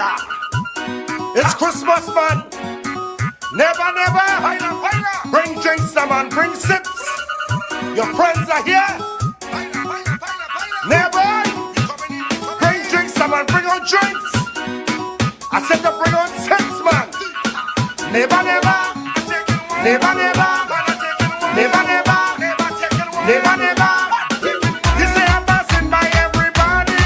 fire. It's Christmas, man. Never, never. Bring drinks, man. Bring sips. Your friends are here. Never. Bring drinks, man. Bring on drinks. I said to bring on sips, man. Never, never. Never, never. Never, never. Never, never. You say I'm passing by everybody.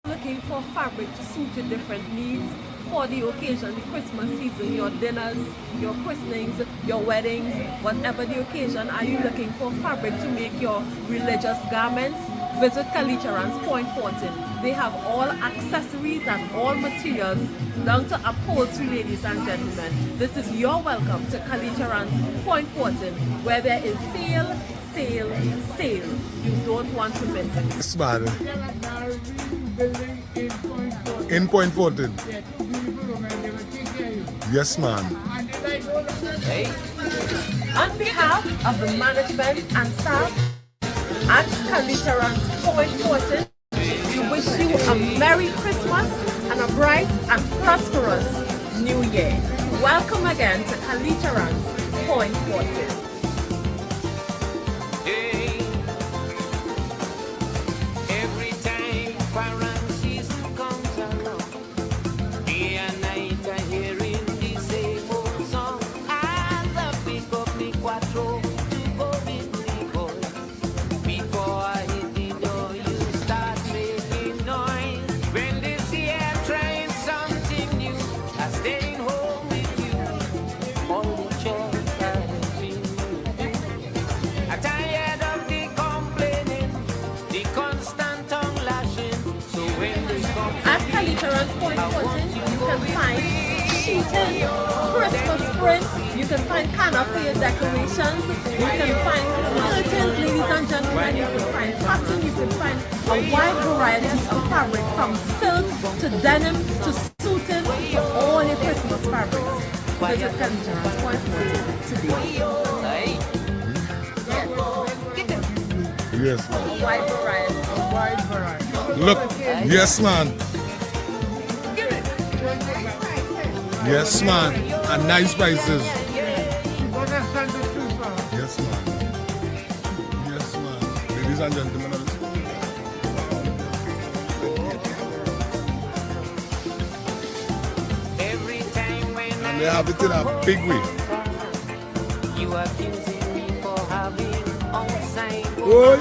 Looking for fabric to suit your different needs for the occasion, the Christmas season, your dinners, your christenings, your weddings, whatever the occasion. Are you looking for fabric to make your religious garments? Visit Kalicharan's Point 14. They have all accessories and all materials down to upholstery, ladies and gentlemen. This is your welcome to Kalicharan's Point 14, where there is sale, sale, sale. You don't want to miss it. Yes, man. In Point 14. Yes, man. On behalf of the management and staff at Kalicharan's Point 14, we wish you a Merry Christmas and a bright and prosperous New Year. Welcome again to Kalicharan's Point 14. Point 14, you can find sheeting, Christmas prints, you can find canopy decorations, you can find curtains, ladies and gentlemen, you can find cotton, you can find a wide variety of fabric from silk to denim to suiting to all your Christmas fabrics. Visit Kalicharan's Point 14 today. Yes, man. A wide variety. Look, yes, man. Yes, man. And nice prices. Yes, man. Yes, man. Ladies and gentlemen. And they have it in a big way. You are accusing me for having outside. Oi.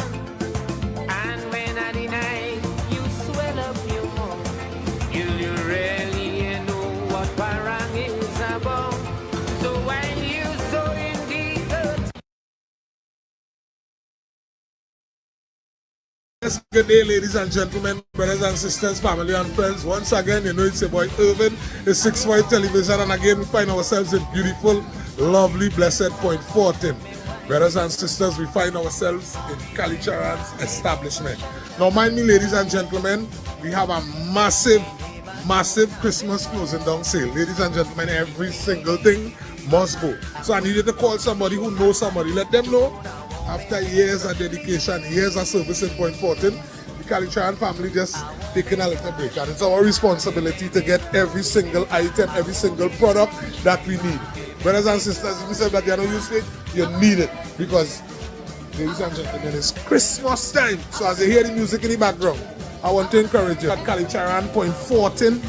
And when I deny, you swell up your mouth. You really know what parang is about. So while you so indeed hurt. Yes, good day, ladies and gentlemen, brothers and sisters, family and friends. Once again, you know it's your boy Irvin, it's 6 White Television, and again we find ourselves in beautiful, lovely, blessed Point 14. Brothers and sisters, we find ourselves in Kalicharan's establishment. Now, mind me, ladies and gentlemen, we have a massive Christmas closing down sale. Ladies and gentlemen, every single thing must go. So I needed to call somebody who knows somebody. Let them know. After years of dedication, years of service in Point 14, the Kalicharan family just taking a little break. And it's our responsibility to get every single item, every single product that we need. Brothers and sisters, if you say that you don't use it, you need it. Because, ladies and gentlemen, it's Christmas time. So as you hear the music in the background, I want to encourage you at Kalicharan Point 14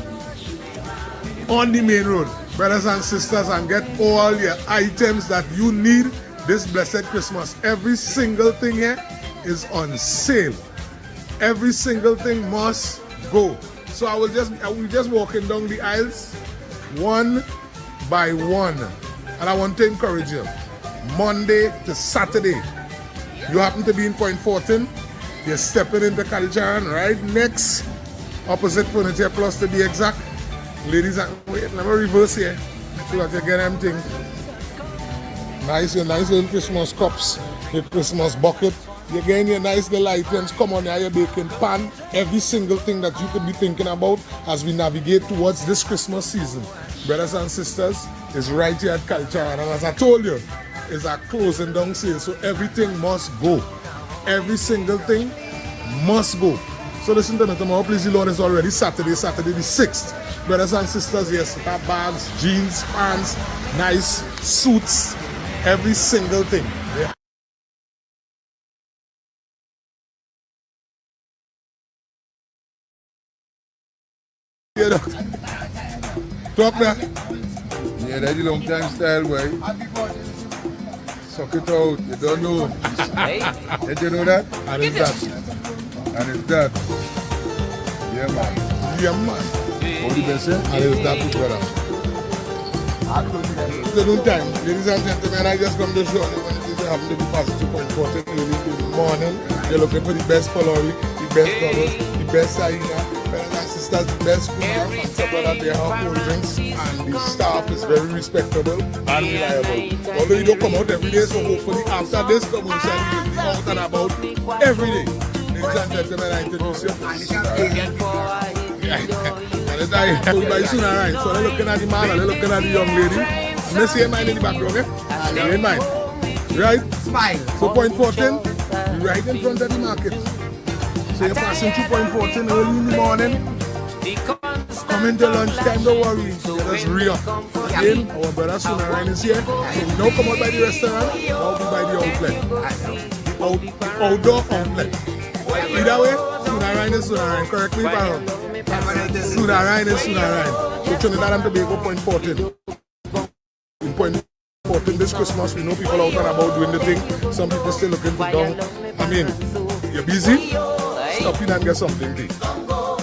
on the main road. Brothers and sisters, and get all your items that you need this blessed Christmas. Every single thing here is on sale. Every single thing must go. So I will just walking down the aisles one by one. And I want to encourage you. Monday to Saturday, you happen to be in Point 14, you're stepping into Kalicharan right next, opposite Furniture Plus to be exact. Ladies and wait, let me reverse here so that you get them things. Nice little Christmas cups, your Christmas bucket. You're getting your nice little items. Come on here, your baking pan. Every single thing that you could be thinking about as we navigate towards this Christmas season. Brothers and sisters, is right here at Kalicharan. And as I told you, it's a closing down sale. So everything must go. Every single thing must go. So listen to me, tomorrow, please the Lord, is already Saturday the 6th. Brothers and sisters, yes, have bags, jeans, pants, nice suits, every single thing. Yeah. Yeah, talk now. Yeah, that's the long time style, boy. Suck it out, you don't know. Did you know that? And it's that. And it's that. Yeah, man. Yeah, man. All the best, eh? And it's that, brother. Afternoon time, ladies and gentlemen, I just come to show you when it is happen to be past 2.40 early in the morning. You're looking for the best Polari, the best dollars, the best Saina, brothers and sisters, the best food, and brother, they have cold drinks, and the staff is very respectable and reliable. Although you don't come out every day, so hopefully after this commotion, you'll be out and about every day. Ladies and gentlemen, I introduce you. And I everybody soon alright. So they're looking at the man and they're looking at the young lady. And they see a man in the background, okay? You in mind. Right? Smile. So point 14, you're right in front of the market. So you're passing through point 14 early in the morning. Coming to lunchtime, don't worry. Let us re-up. Again, our brother Sunarine is here. So we don't come out by the restaurant, or by the outlet. The outdoor outlet. Either way, Sunarine is Sunarine. Correct me if I'm wrong. Sunarine is Sunarine. So Trinidad and Tobago, point 14. In point 14 this Christmas, we know people out and about doing the thing. Some people still looking for down. I mean, you're busy? Stop in and get something big.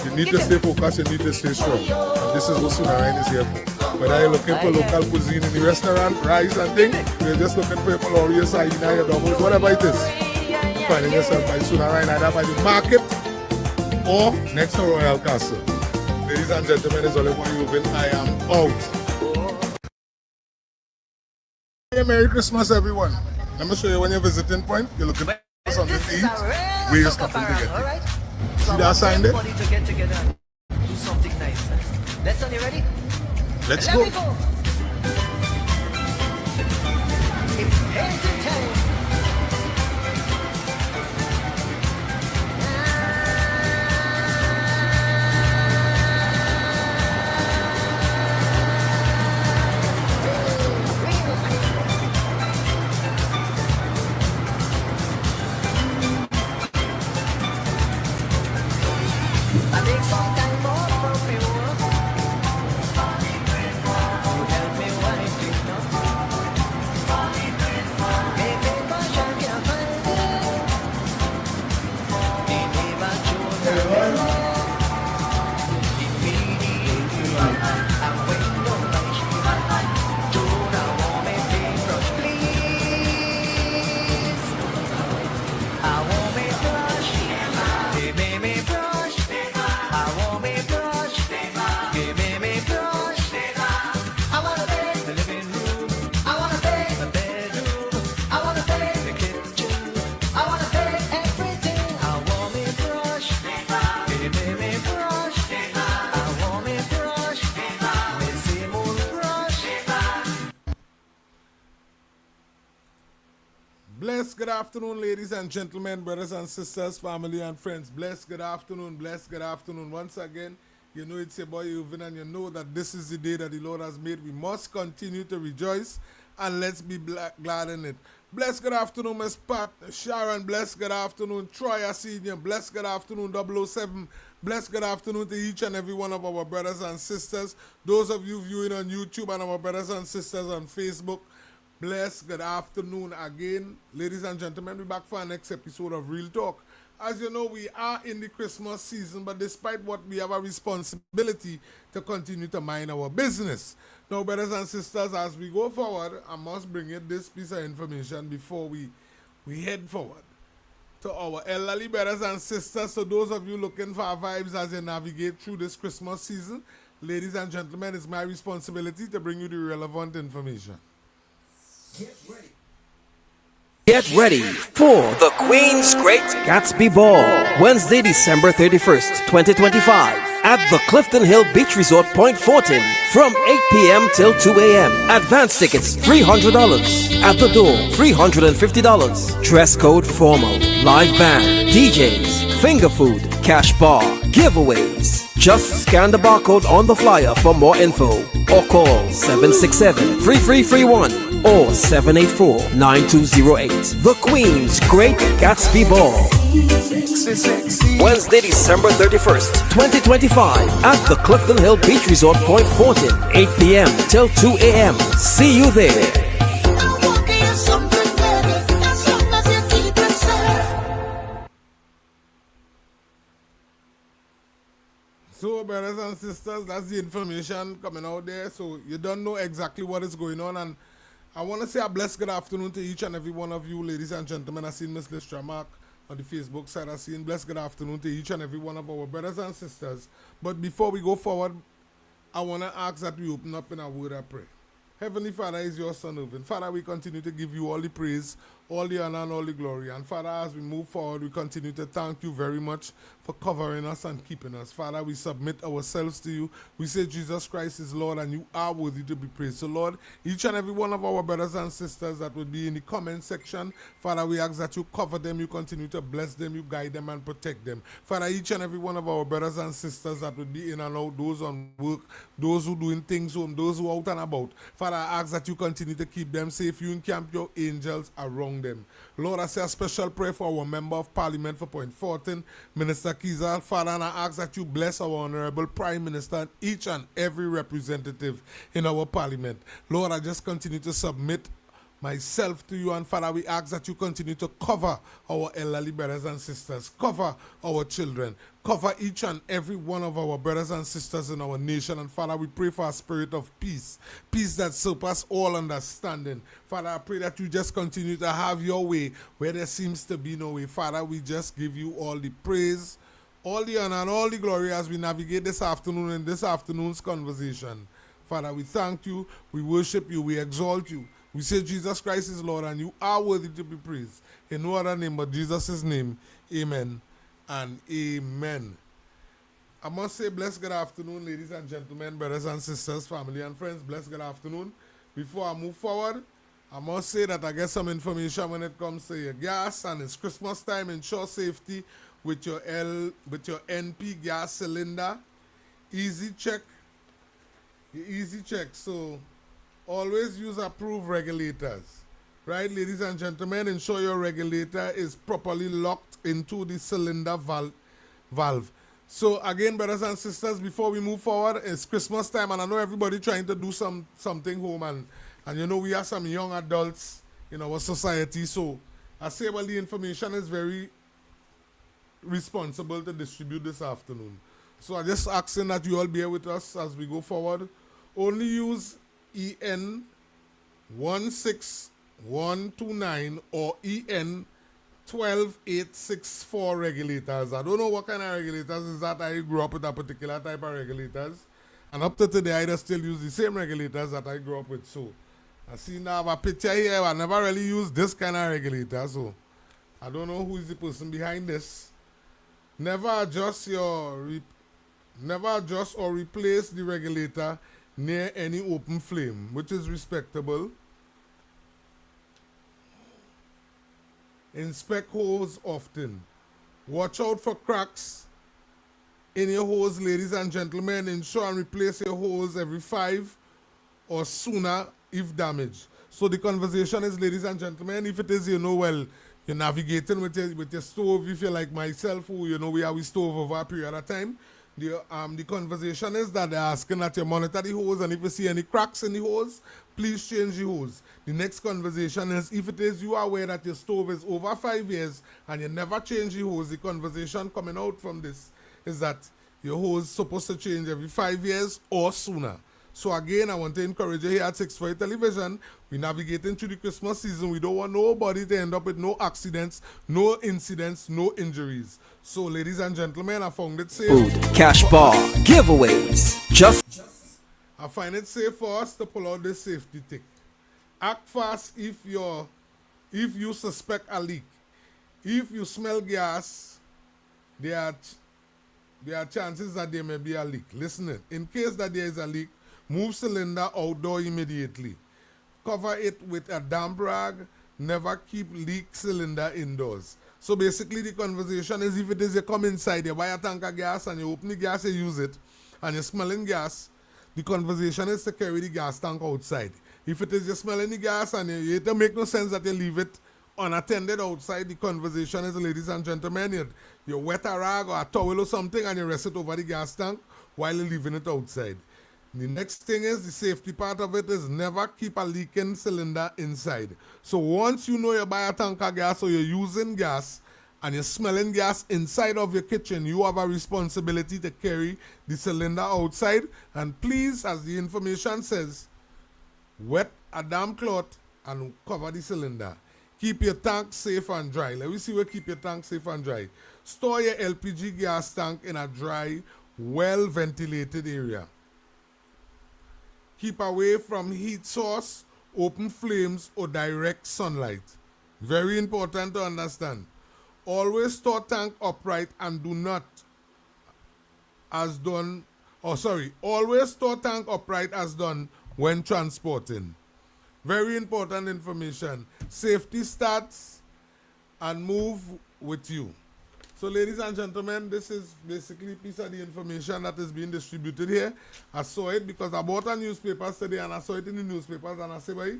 You need to stay focused, you need to stay strong. And this is what Sunarine is here for. Whether you're looking for local cuisine in the restaurant, rice and things, you're just looking for your Polari, your Saina, your doubles, whatever it is. You're finding yourself by Sunarine, either by the market or next to Royal Castle. Ladies and gentlemen, it's Oliver Yuvin. I am out. Hey, Merry Christmas, everyone. Let me show you when you're visiting point. You're looking for something to eat. We're stopping to get it. See that sign there? Everybody to get together and do something nice. Let's you ready? Let's go. It's painting time. I take some time off from me work. You help me wipe it up. Make me push and can't find it. They never chose the way. Immediately, I'm waiting on my sheet. Don't I want me paintbrush, please? I want me brush. Give me brush. I want me brush. Give me brush. I wanna paint the living room. I wanna paint the bedroom. I wanna paint the kitchen. I wanna paint everything. I want me brush. Give me brush. I want me brush. Missy moon brush. Bless good afternoon, ladies and gentlemen, brothers and sisters, family and friends. Bless good afternoon, bless good afternoon. Once again, you know it's your boy Yuvin, and you know that this is the day that the Lord has made. We must continue to rejoice, and let's be glad in it. Bless good afternoon, Miss Pat, Sharon. Bless good afternoon, Troy Senior. Bless good afternoon, 007. Bless good afternoon to each and every one of our brothers and sisters. Those of you viewing on YouTube and our brothers and sisters on Facebook. Bless good afternoon again. Ladies and gentlemen, we're back for our next episode of Real Talk. As you know, we are in the Christmas season, but despite what, we have a responsibility to continue to mind our business. Now, brothers and sisters, as we go forward, I must bring you this piece of information before we head forward. To our elderly brothers and sisters, so those of you looking for vibes as you navigate through this Christmas season, ladies and gentlemen, it's my responsibility to bring you the relevant information. Get ready for the Queen's Great Gatsby Ball, Wednesday, December 31st, 2025, at the Clifton Hill Beach Resort, Point 14, from 8 p.m. till 2 a.m. Advance tickets, $300. At the door, $350. Dress code formal. Live band, DJs, finger food, cash bar, giveaways. Just scan the barcode on the flyer for more info or call 767-3331 or 784-9208. The Queen's Great Gatsby Ball. Wednesday, December 31st, 2025 at the Clifton Hill Beach Resort, Point Fortin, 8 p.m. till 2 a.m. See you there. So, brothers and sisters, that's the information coming out there. So, you don't know exactly what is going on. And I want to say a blessed good afternoon to each and every one of you, ladies and gentlemen. I seen Miss Listra Mark on the Facebook side. I seen blessed good afternoon to each and every one of our brothers and sisters. But before we go forward, I want to ask that we open up in a word of prayer. Heavenly Father, is your son open. Father, we continue to give you all the praise, all the honor, and all the glory. And Father, as we move forward, we continue to thank you very much for covering us and keeping us. Father, we submit ourselves to you. We say Jesus Christ is Lord and you are worthy to be praised. So Lord, each and every one of our brothers and sisters that would be in the comment section, Father, we ask that you cover them, you continue to bless them, you guide them and protect them. Father, each and every one of our brothers and sisters that would be in and out, those on work, those who doing things home, those who out and about. Father, I ask that you continue to keep them safe. You encamp your angels around them. Lord, I say a special prayer for our Member of Parliament for Point Fortin, Minister Kiza. Father, and I ask that you bless our Honorable Prime Minister and each and every representative in our Parliament. Lord, I just continue to submit myself to you, and Father, we ask that you continue to cover our elderly brothers and sisters, cover our children, cover each and every one of our brothers and sisters in our nation. And Father, we pray for a spirit of peace, peace that surpasses all understanding. Father, I pray that you just continue to have your way where there seems to be no way. Father, we just give you all the praise, all the honor, and all the glory as we navigate this afternoon in this afternoon's conversation. Father, we thank you, we worship you, we exalt you. We say Jesus Christ is Lord and you are worthy to be praised. In no other name but Jesus' name, amen and amen. I must say blessed good afternoon, ladies and gentlemen, brothers and sisters, family and friends. Blessed good afternoon. Before I move forward, I must say that I get some information when it comes to your gas, and it's Christmas time. Ensure safety with your NP gas cylinder. Easy check. So always use approved regulators. Right, ladies and gentlemen, ensure your regulator is properly locked into the cylinder valve. So again, brothers and sisters, before we move forward, it's Christmas time, and I know everybody trying to do something home, and you know we have some young adults in our society. So I say, well, the information is very responsible to distribute this afternoon. So I'm just asking that you all bear with us as we go forward. Only use EN 16129 or EN 12864 regulators. I don't know what kind of regulators is that. I grew up with a particular type of regulators, and up to today I just still use the same regulators that I grew up with. So I see now I have a picture here. I never really used this kind of regulator, so I don't know who is the person behind this. Never adjust or replace the regulator near any open flame, which is respectable. Inspect hose often. Watch out for cracks in your hose, ladies and gentlemen. Ensure and replace your hose every 5 or sooner if damaged. So the conversation is, ladies and gentlemen, if it is, you know, well, you're navigating with your stove, if you're like myself, who, you know, we have a stove over a period of time, the conversation is that they're asking that you monitor the hose, and if you see any cracks in the hose, please change the hose. The next conversation is, if it is you are aware that your stove is over 5 years and you never change the hose, the conversation coming out from this is that your hose is supposed to change every 5 years or sooner. So again, I want to encourage you here at 640 Television. We're navigating through the Christmas season. We don't want nobody to end up with no accidents, no incidents, no injuries. So, ladies and gentlemen, I found it safe. Food, cash bar, giveaways. I find it safe for us to pull out this safety tick. Act fast if you suspect a leak. If you smell gas, there are chances that there may be a leak. Listen, in case that there is a leak, move cylinder outdoor immediately. Cover it with a damp rag. Never keep leak cylinder indoors. So basically the conversation is if it is you come inside, you buy a tank of gas and you open the gas, you use it, and you're smelling gas, the conversation is to carry the gas tank outside. If it is you're smelling the gas and it don't make no sense that you leave it unattended outside, the conversation is, ladies and gentlemen, you wet a rag or a towel or something and you rest it over the gas tank while you're leaving it outside. The next thing is the safety part of it is never keep a leaking cylinder inside. So once you know you buy a tank of gas or you're using gas and you're smelling gas inside of your kitchen, you have a responsibility to carry the cylinder outside. And please, as the information says, wet a damp cloth and cover the cylinder. Keep your tank safe and dry. Let me see where keep your tank safe and dry. Store your LPG gas tank in a dry, well-ventilated area. Keep away from heat source, open flames, or direct sunlight. Very important to understand. Always store tank upright and do not always store tank upright as done when transporting. Very important information. Safety starts and move with you. So ladies and gentlemen, this is basically a piece of the information that is being distributed here. I saw it because I bought a newspaper today and I saw it in the newspapers and I said, well,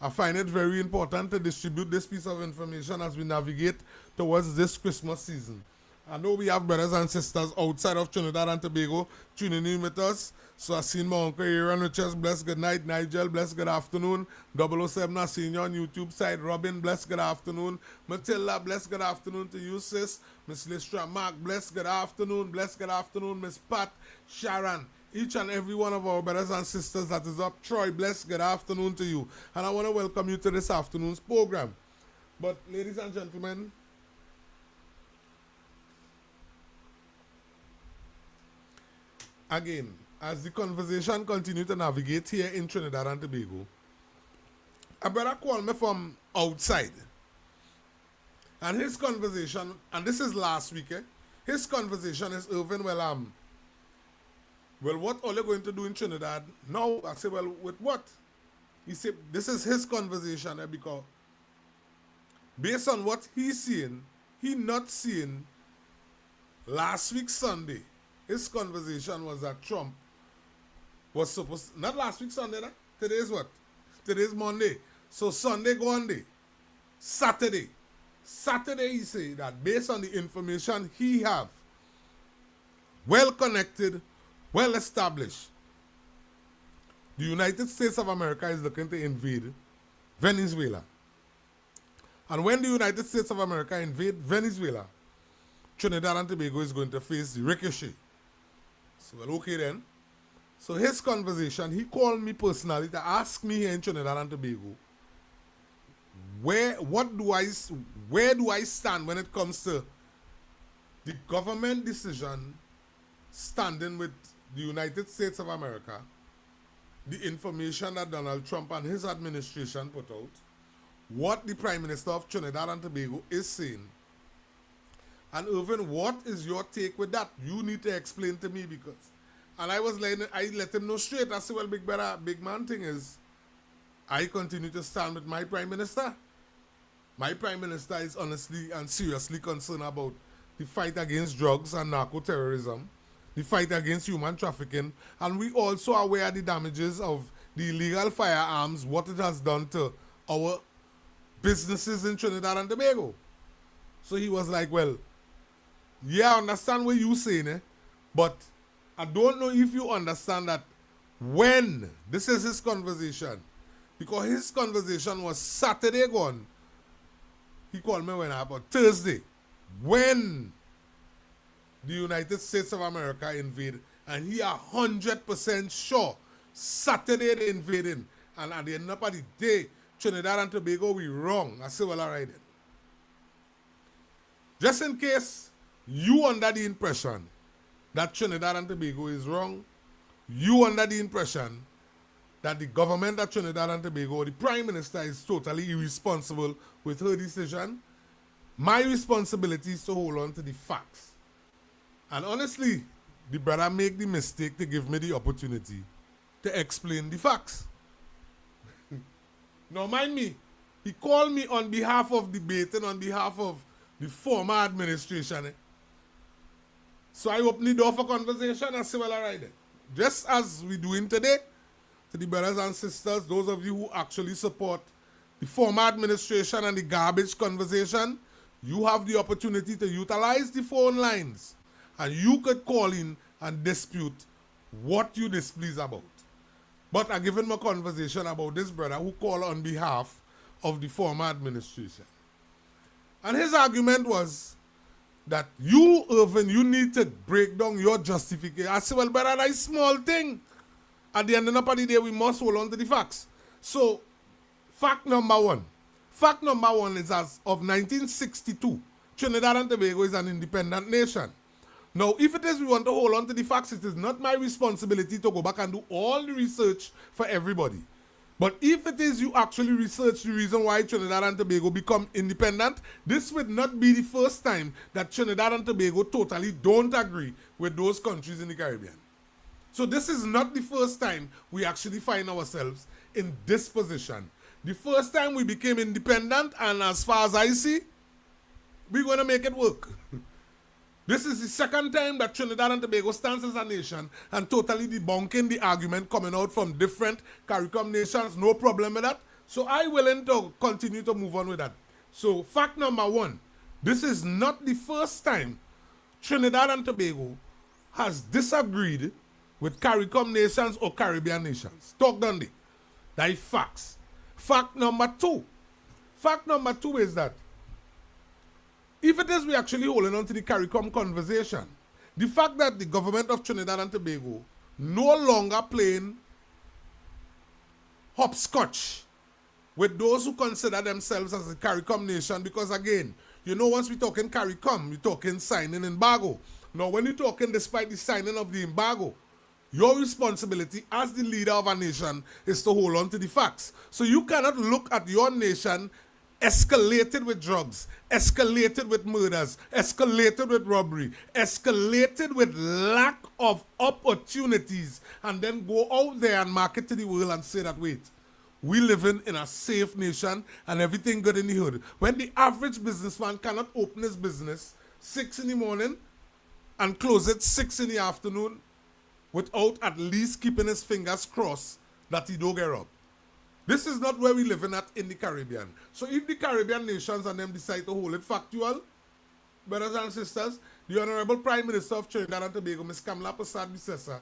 I find it very important to distribute this piece of information as we navigate towards this Christmas season. I know we have brothers and sisters outside of Trinidad and Tobago tuning in with us. So I seen my uncle Aaron Richards, bless good night. Nigel, bless good afternoon. 007, I seen you on YouTube side. Robin, bless good afternoon. Matilda, bless good afternoon to you, sis. Miss Listra, Mark, bless good afternoon. Bless good afternoon, Miss Pat, Sharon. Each and every one of our brothers and sisters that is up. Troy, bless good afternoon to you. And I want to welcome you to this afternoon's program. But ladies and gentlemen, again, as the conversation continues to navigate here in Trinidad and Tobago, a brother called me from outside. And his conversation, and this is last week, his conversation is, Irvin, well, what are you going to do in Trinidad? No, I said, well, with what? He said, this is his conversation, because based on what he's seeing, he not seeing last week Sunday, his conversation was that Trump was supposed, not last week Sunday, nah? Today's what? Today's Monday. So Sunday go on day. Saturday he say that based on the information he have, well connected, well established, the United States of America is looking to invade Venezuela. And when the United States of America invade Venezuela, Trinidad and Tobago is going to face the ricochet. So, well, okay then. So his conversation, he called me personally to ask me here in Trinidad and Tobago, where do I stand when it comes to the government decision standing with the United States of America, the information that Donald Trump and his administration put out, what the Prime Minister of Trinidad and Tobago is saying. And Irvin, what is your take with that? You need to explain to me because... And I let him know straight. I said, well, big brother, big man thing is, I continue to stand with my Prime Minister. My Prime Minister is honestly and seriously concerned about the fight against drugs and narco-terrorism, the fight against human trafficking, and we also are aware of the damages of the illegal firearms, what it has done to our businesses in Trinidad and Tobago. So he was like, well, yeah, I understand what you're saying, but I don't know if you understand that when, this is his conversation, because his conversation was Saturday gone, he called me when about Thursday, when the United States of America invaded, and he 100% sure Saturday they invading, and at the end of the day, Trinidad and Tobago, we wrong. I said, well, all right then. Just in case you under the impression that Trinidad and Tobago is wrong, you under the impression that the government of Trinidad and Tobago, the Prime Minister, is totally irresponsible with her decision, my responsibility is to hold on to the facts. And honestly, the brother made the mistake to give me the opportunity to explain the facts. Now mind me, he called me on behalf of debating, on behalf of the former administration. So I open the door for conversation and say, well, all right then. Just as we're doing today, to the brothers and sisters, those of you who actually support the former administration and the garbage conversation, you have the opportunity to utilize the phone lines and you could call in and dispute what you displeased about. But I given my conversation about this brother who called on behalf of the former administration. And his argument was that you, Irvin, you need to break down your justification. I said, well, brother, that's a small thing. At the end of the day, we must hold on to the facts. So, fact number one. Fact number one is as of 1962, Trinidad and Tobago is an independent nation. Now, if it is we want to hold on to the facts, it is not my responsibility to go back and do all the research for everybody. But if it is you actually research the reason why Trinidad and Tobago become independent, this would not be the first time that Trinidad and Tobago totally don't agree with those countries in the Caribbean. So this is not the first time we actually find ourselves in this position. The first time we became independent, and as far as I see, we're going to make it work. This is the second time that Trinidad and Tobago stands as a nation and totally debunking the argument coming out from different CARICOM nations. No problem with that. So I'm willing to continue to move on with that. So fact number one, this is not the first time Trinidad and Tobago has disagreed with CARICOM nations or Caribbean nations. Talk Dundee. That is facts. Fact number two. Fact number two is that if it is we actually holding on to the CARICOM conversation, the fact that the government of Trinidad and Tobago no longer playing hopscotch with those who consider themselves as a CARICOM nation, because again, you know, once we're talking CARICOM, we're talking signing embargo. Now, when you're talking despite the signing of the embargo, your responsibility as the leader of a nation is to hold on to the facts. So you cannot look at your nation escalated with drugs, escalated with murders, escalated with robbery, escalated with lack of opportunities, and then go out there and market to the world and say that, wait, we living in a safe nation and everything good in the hood. When the average businessman cannot open his business 6 in the morning and close it 6 in the afternoon without at least keeping his fingers crossed that he don't get robbed. This is not where we living at in the Caribbean. So if the Caribbean nations and them decide to hold it factual, brothers and sisters, the Honorable Prime Minister of Trinidad and Tobago, Ms. Kamala Persad-Bissessar,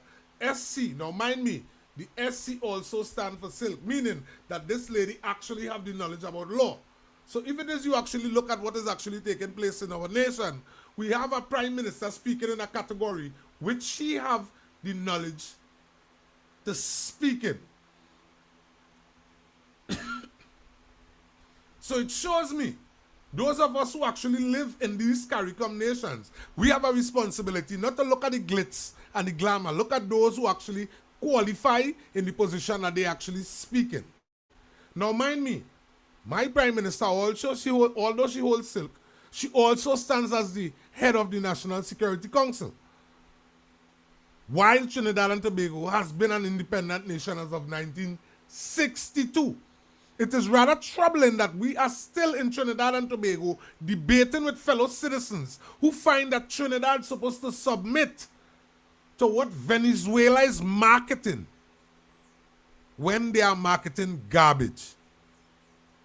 SC, now mind me, the SC also stand for silk, meaning that this lady actually have the knowledge about law. So if it is you actually look at what is actually taking place in our nation, we have a Prime Minister speaking in a category which she have the knowledge to speak in. So it shows me, those of us who actually live in these CARICOM nations, we have a responsibility not to look at the glitz and the glamour. Look at those who actually qualify in the position that they actually speak in. Now mind me, my Prime Minister also, although she holds silk, she also stands as the head of the National Security Council. While Trinidad and Tobago has been an independent nation as of 1962. It is rather troubling that we are still in Trinidad and Tobago debating with fellow citizens who find that Trinidad is supposed to submit to what Venezuela is marketing when they are marketing garbage.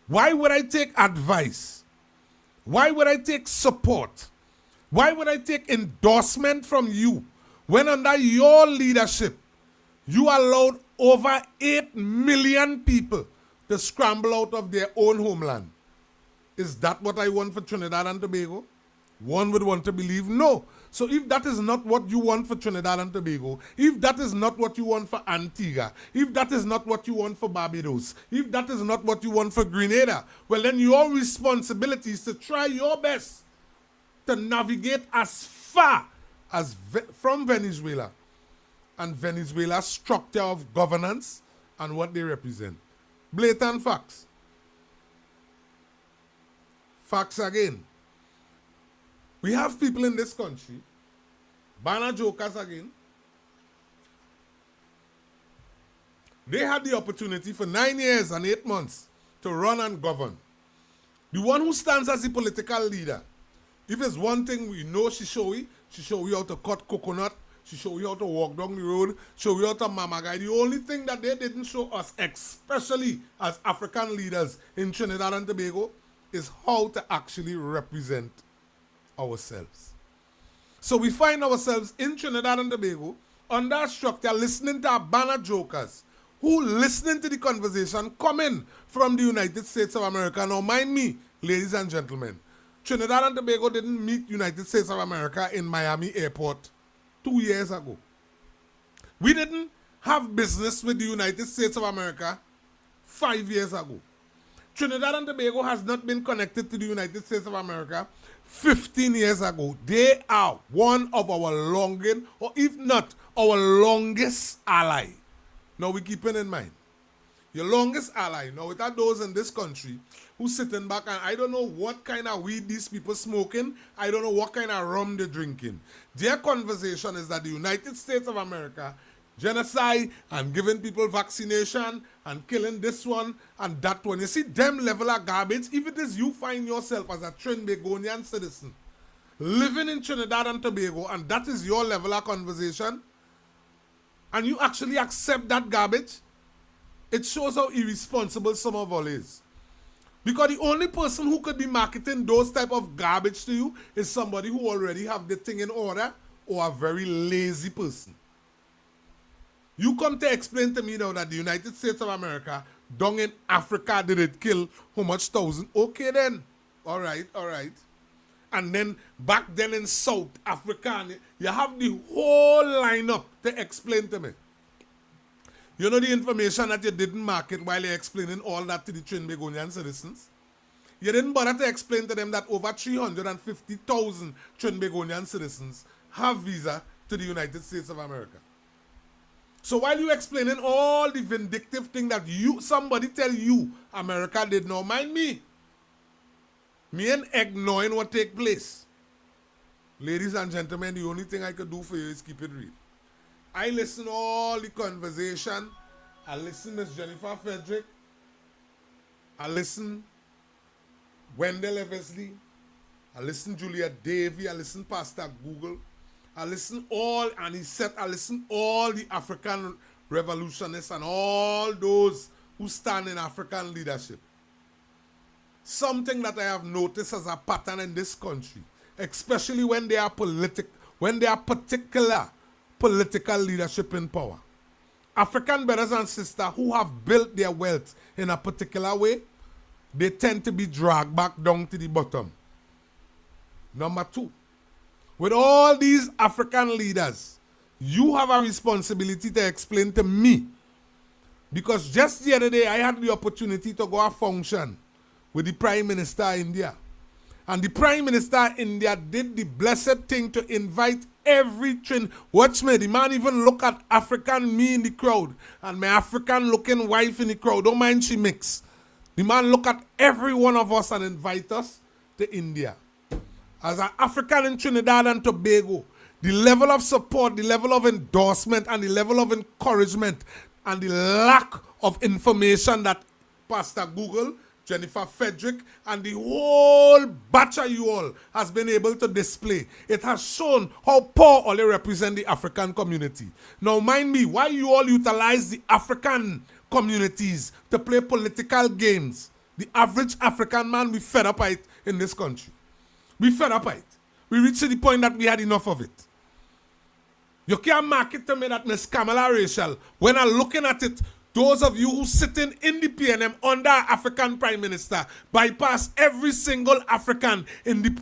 Why would I take advice? Why would I take support? Why would I take endorsement from you when under your leadership you allowed over 8 million people to scramble out of their own homeland? Is that what I want for Trinidad and Tobago? One would want to believe no. So if that is not what you want for Trinidad and Tobago, if that is not what you want for Antigua, if that is not what you want for Barbados, if that is not what you want for Grenada, well then your responsibility is to try your best to navigate as far as from Venezuela and Venezuela's structure of governance and what they represent. Blatant facts. Facts again. We have people in this country, banner jokers again. They had the opportunity for 9 years and 8 months to run and govern. The one who stands as the political leader If it's one thing we know she show you how to cut coconut, she show you how to walk down the road, show you how to mama guy. The only thing that they didn't show us, especially as African leaders in Trinidad and Tobago, is how to actually represent ourselves. So we find ourselves in Trinidad and Tobago under a structure listening to our banner jokers who listening to the conversation coming from the United States of America. Now mind me, ladies and gentlemen, Trinidad and Tobago didn't meet United States of America in Miami Airport 2 years ago. We didn't have business with the United States of America 5 years ago. Trinidad and Tobago has not been connected to the United States of America 15 years ago. They are one of our longest, or if not our longest ally. Now we keep it in mind. Your longest ally. Now without those in this country who's sitting back and I don't know what kind of weed these people smoking. I don't know what kind of rum they're drinking. Their conversation is that the United States of America genocide and giving people vaccination and killing this one and that one. You see them level of garbage. If it is you find yourself as a Trinbagonian citizen living in Trinidad and Tobago and that is your level of conversation and you actually accept that garbage, it shows how irresponsible some of us is. Because the only person who could be marketing those type of garbage to you is somebody who already have the thing in order or a very lazy person. You come to explain to me now that the United States of America down in Africa did it kill how much thousand? Okay then. All right. And then back then in South Africa, you have the whole lineup to explain to me. You know the information that you didn't market while you're explaining all that to the Trinbagonian citizens? You didn't bother to explain to them that over 350,000 Trinbagonian citizens have visa to the United States of America. So while you explaining all the vindictive thing that somebody tell you America did not mind me ain't ignoring what take place. Ladies and gentlemen, the only thing I could do for you is keep it real. I listen all the conversation. I listen Miss Jennifer Frederick. I listen Wendell Eversley. I listen Juliet Davy. I listen Pastor Google. I listen all, and he said, I listen all the African revolutionists and all those who stand in African leadership. Something that I have noticed as a pattern in this country, especially when they are particular political leadership in power. African brothers and sisters who have built their wealth in a particular way, they tend to be dragged back down to the bottom. Number two, with all these African leaders, you have a responsibility to explain to me. Because just the other day, I had the opportunity to go to a function with the Prime Minister of India. And the Prime Minister of India did the blessed thing to invite every watch me, the man even look at African me in the crowd and my African looking wife in the crowd. Don't mind she mix. The man look at every one of us and invite us to India. As an African in Trinidad and Tobago, the level of support, the level of endorsement, and the level of encouragement, and the lack of information that Pastor Google, Jennifer Frederick, and the whole batch of you all has been able to display. It has shown how poor only represent the African community. Now mind me, why you all utilize the African communities to play political games? The average African man, we fed up it in this country. We fed up it. We reached to the point that we had enough of it. You can't market to me that Miss Kamala Rachel, when I'm looking at it, those of you who sitting in the PNM under African Prime Minister bypass every single African in the...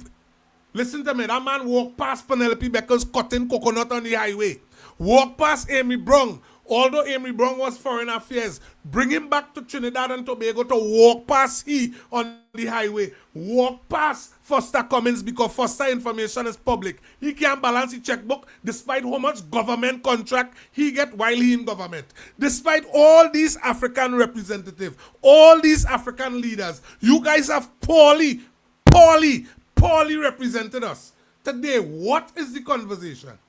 Listen to me, that man walk past Penelope Beckers cutting coconut on the highway. Walk past Amy Brown. Although Amy Brown was foreign affairs, bring him back to Trinidad and Tobago to walk past he on the highway. Walk past Foster Cummins because Foster information is public. He can't balance his checkbook despite how much government contract he get while he in government. Despite all these African representatives, all these African leaders, you guys have poorly represented us. Today, what is the conversation?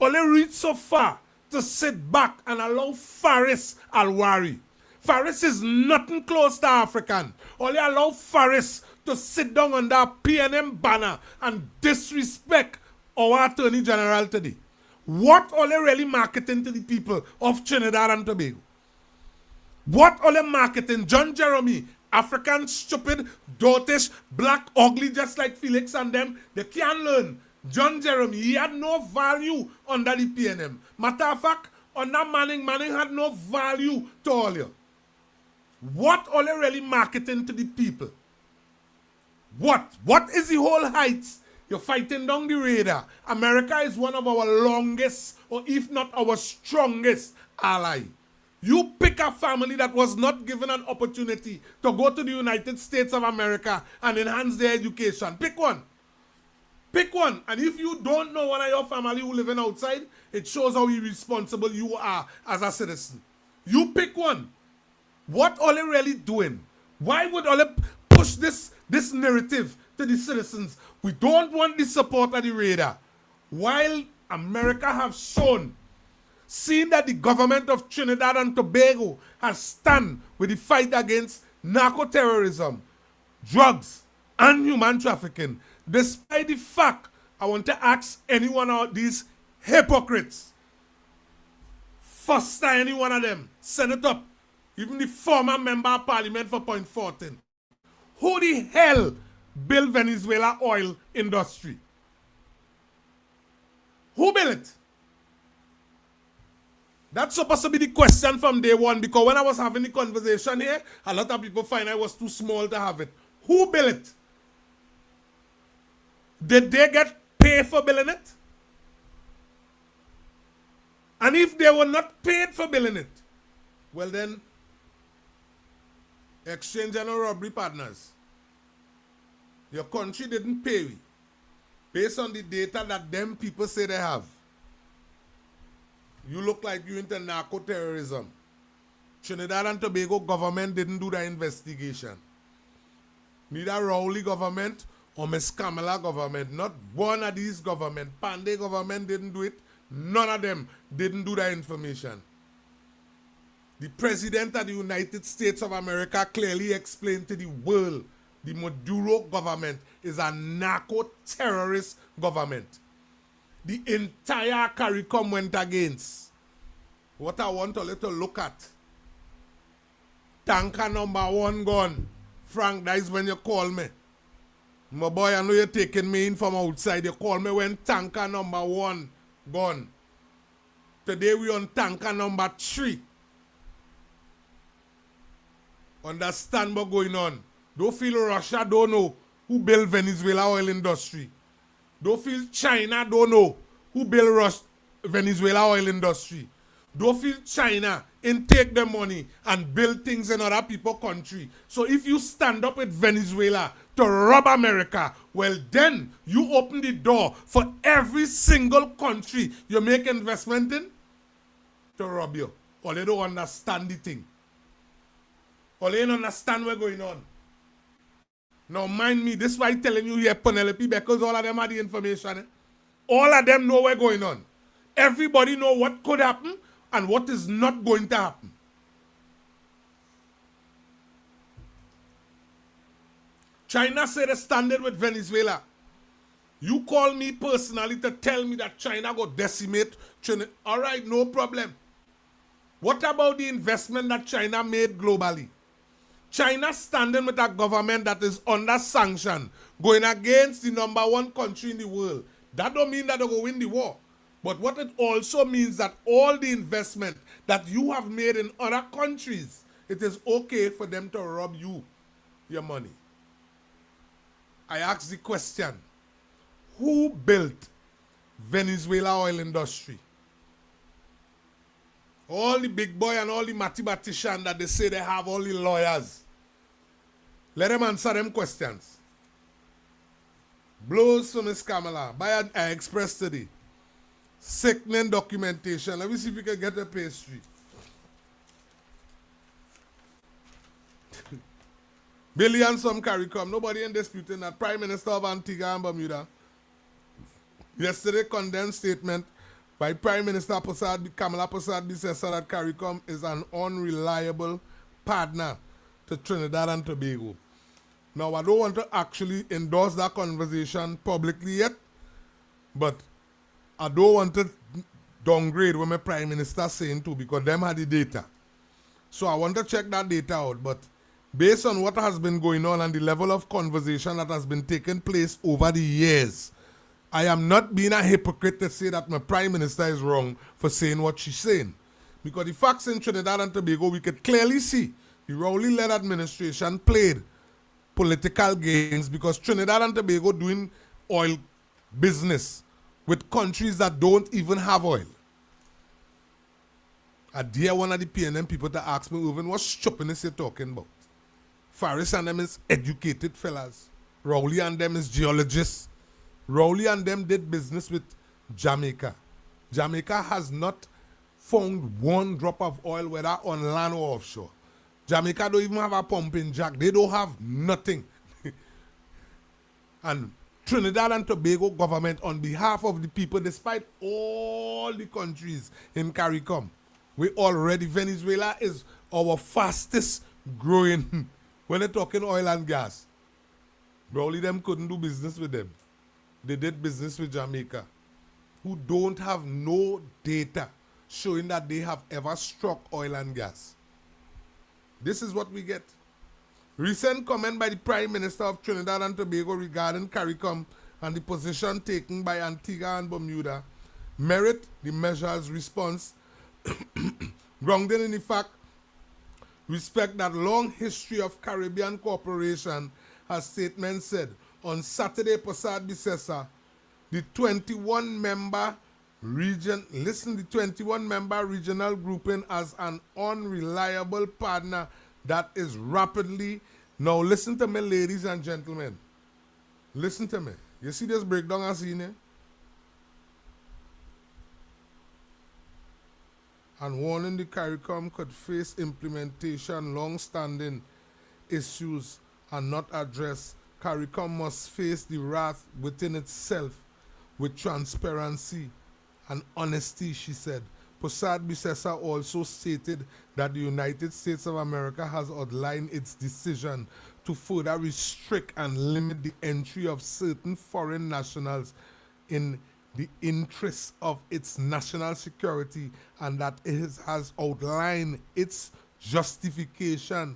Only reach so far to sit back and allow Faris Alwari. Faris is nothing close to African. Only allow Faris to sit down under a PNM banner and disrespect our Attorney General today? What are they really marketing to the people of Trinidad and Tobago? What are they marketing? John Jeremy, African, stupid, dotish, black, ugly, just like Felix and them, they can't learn. John Jeremy, he had no value under the PNM. Matter of fact, under Manning had no value to all you. What are they really marketing to the people? What? What is the whole heights? You're fighting down the radar. America is one of our longest, or if not our strongest ally. You pick a family that was not given an opportunity to go to the United States of America and enhance their education. Pick one. Pick one. And if you don't know one of your family who living outside, it shows how irresponsible you are as a citizen. You pick one. What are they really doing? Why would all push this narrative to the citizens? We don't want the support of the radar. While America have shown, seeing that the government of Trinidad and Tobago has stand with the fight against narco-terrorism, drugs, and human trafficking, despite the fact, I want to ask any one of these hypocrites, foster any one of them, send it up, even the former member of parliament for Point 14. Who the hell built Venezuela oil industry? Who built it? That's supposed to be the question from day one, because when I was having the conversation here, a lot of people find I was too small to have it. Who built it? Did they get paid for building it? And if they were not paid for building it, well then, exchange and robbery partners. Your country didn't pay you based on the data that them people say they have. You look like you into narco-terrorism. Trinidad and Tobago government didn't do the investigation. Neither Rowley government or Miss Kamala government. Not one of these government. Pandey government didn't do it. None of them didn't do the information. The President of the United States of America clearly explained to the world the Maduro government is a narco-terrorist government. The entire CARICOM went against. What I want a little look at. Tanker number 1 gone. Frank, that is when you call me. My boy, I know you're taking me in from outside. You call me when tanker number 1 gone. Today we on tanker number 3. Understand what's going on. Don't feel Russia don't know who built Venezuela oil industry. Don't feel China don't know who built Venezuela oil industry. Don't feel China take the money and build things in other people's country. So if you stand up with Venezuela to rob America, well then you open the door for every single country you make investment in to rob you. Or they don't understand the thing. Or they don't understand what's going on. Now mind me, this is why I'm telling you here, Penelope, because all of them have the information. Eh? All of them know what's going on. Everybody know what could happen and what is not going to happen. China said they standard with Venezuela. You call me personally to tell me that China go decimate Trinidad. All right, no problem. What about the investment that China made globally? China standing with a government that is under sanction, going against the number 1 country in the world. That don't mean that they go win the war. But what it also means that all the investment that you have made in other countries, it is okay for them to rob you your money. I ask the question, who built Venezuela oil industry? All the big boy and all the mathematicians that they say they have, all the lawyers. Let them answer them questions. Blows for Miss Kamala. Buy an express today. Sickening documentation. Let me see if we can get a pastry. Billions some CARICOM. Nobody in disputing that. Prime Minister of Antigua and Bermuda yesterday condemned statement by Prime Minister Kamala Prasad says that CARICOM is an unreliable partner to Trinidad and Tobago. Now, I don't want to actually endorse that conversation publicly yet, but I don't want to downgrade what my Prime Minister saying too, because them had the data. So I want to check that data out, but based on what has been going on and the level of conversation that has been taking place over the years, I am not being a hypocrite to say that my Prime Minister is wrong for saying what she's saying. Because the facts in Trinidad and Tobago, we could clearly see the Rowley-led administration played political games because Trinidad and Tobago doing oil business with countries that don't even have oil. I dare one of the PNM people to ask me, even what stupidness you're talking about. Faris and them is educated fellas. Rowley and them is geologists. Rowley and them did business with Jamaica. Jamaica has not found one drop of oil, whether on land or offshore. Jamaica don't even have a pumping jack. They don't have nothing. And Trinidad and Tobago government, on behalf of the people, despite all the countries in CARICOM, we already, Venezuela is our fastest growing when they're talking oil and gas. Probably them couldn't do business with them. They did business with Jamaica, who don't have no data showing that they have ever struck oil and gas. This is what we get. Recent comment by the Prime Minister of Trinidad and Tobago regarding CARICOM and the position taken by Antigua and Bermuda merit the measure's response grounded in the fact respect that long history of Caribbean cooperation, as statement said. On Saturday, Posad Bisesa, the 21-member regional grouping as an unreliable partner that is rapidly. Now listen to me, ladies and gentlemen. Listen to me. You see this breakdown I seen here? And warning the CARICOM could face implementation long-standing issues and not addressed. CARICOM must face the wrath within itself with transparency and honesty, she said. Posad Bisesa also stated that the United States of America has outlined its decision to further restrict and limit the entry of certain foreign nationals in the interest of its national security, and that it has outlined its justification.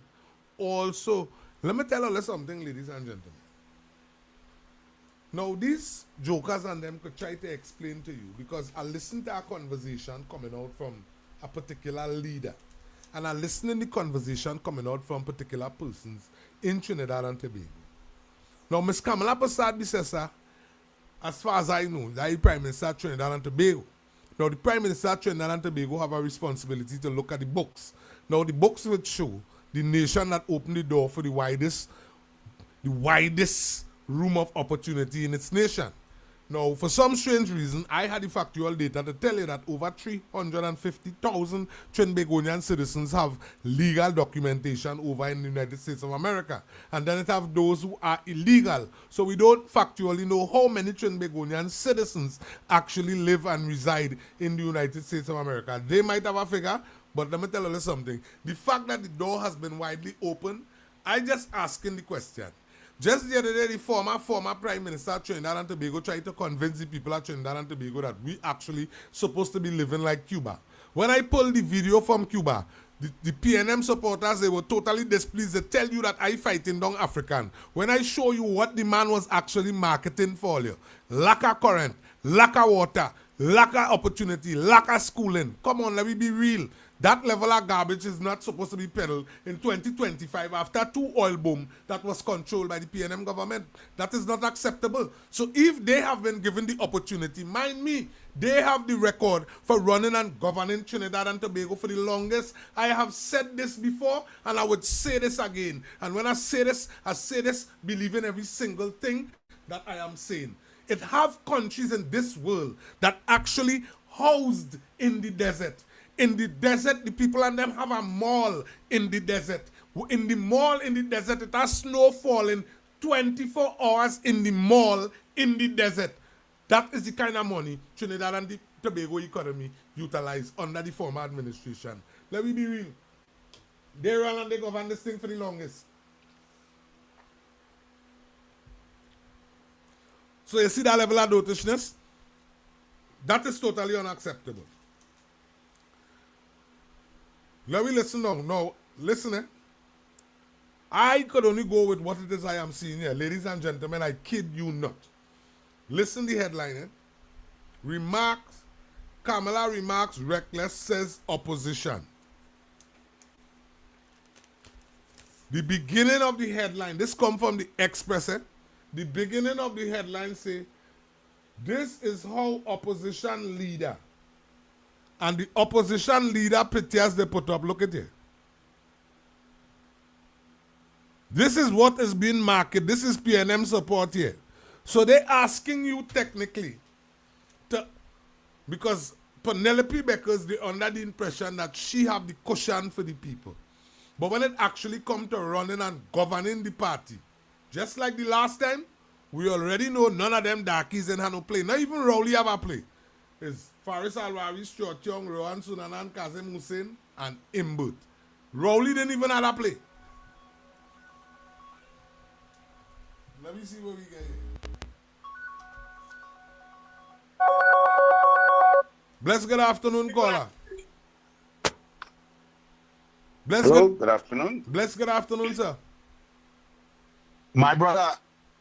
Also, let me tell you something, ladies and gentlemen. Now, these jokers and them could try to explain to you, because I listened to a conversation coming out from a particular leader, and I listened to the conversation coming out from particular persons in Trinidad and Tobago. Now, Ms. Kamala Posad Bisesa, as far as I know, the Prime Minister of Trinidad and Tobago. Now, the Prime Minister of Trinidad and Tobago have a responsibility to look at the books. Now, the books would show the nation that opened the door for the widest room of opportunity in its nation. Now, for some strange reason, I had the factual data to tell you that over 350,000 Trinbagonian citizens have legal documentation over in the United States of America. And then it have those who are illegal. So we don't factually know how many Trinbagonian citizens actually live and reside in the United States of America. They might have a figure, but let me tell you something. The fact that the door has been widely open, I just asking the question. Just the other day, the former Prime Minister of Trinidad and Tobago tried to convince the people of Trinidad and Tobago that we actually supposed to be living like Cuba. When I pulled the video from Cuba, the PNM supporters, they were totally displeased. They tell you that I fighting down African. When I show you what the man was actually marketing for you, lack of current, lack of water, lack of opportunity, lack of schooling. Come on, let me be real. That level of garbage is not supposed to be peddled in 2025 after 2 oil boom that was controlled by the PNM government. That is not acceptable. So if they have been given the opportunity, mind me, they have the record for running and governing Trinidad and Tobago for the longest. I have said this before and I would say this again. And when I say this believing every single thing that I am saying. It have countries in this world that actually housed in the desert. In the desert, the people and them have a mall in the desert. In the mall in the desert, it has snow falling 24 hours in the mall in the desert. That is the kind of money Trinidad and the Tobago economy utilized under the former administration. Let me be real. They run and they govern this thing for the longest. So you see that level of dotishness? That is totally unacceptable. Let me listen now. Now, listen, I could only go with what it is I am seeing here. Ladies and gentlemen, I kid you not. Listen the headline, Kamala remarks reckless, says opposition. The beginning of the headline, this come from the Express, The beginning of the headline say, this is how opposition leader, and the opposition leader pictures they put up, look at it. This is what is being marketed. This is PNM support here. So they're asking you technically to, because Penelope Beckers, they under the impression that she have the cushion for the people. But when it actually come to running and governing the party, just like the last time, we already know none of them darkies in no play. Not even Rowley have a play. It's Faris Alwari, Stuart Young, Rohan Sunanan, Kazim Hussein, and Imbut. Rowley didn't even have a play. Let me see what we get here. Bless good afternoon, caller. Bless good afternoon. Bless good afternoon, sir. My brother,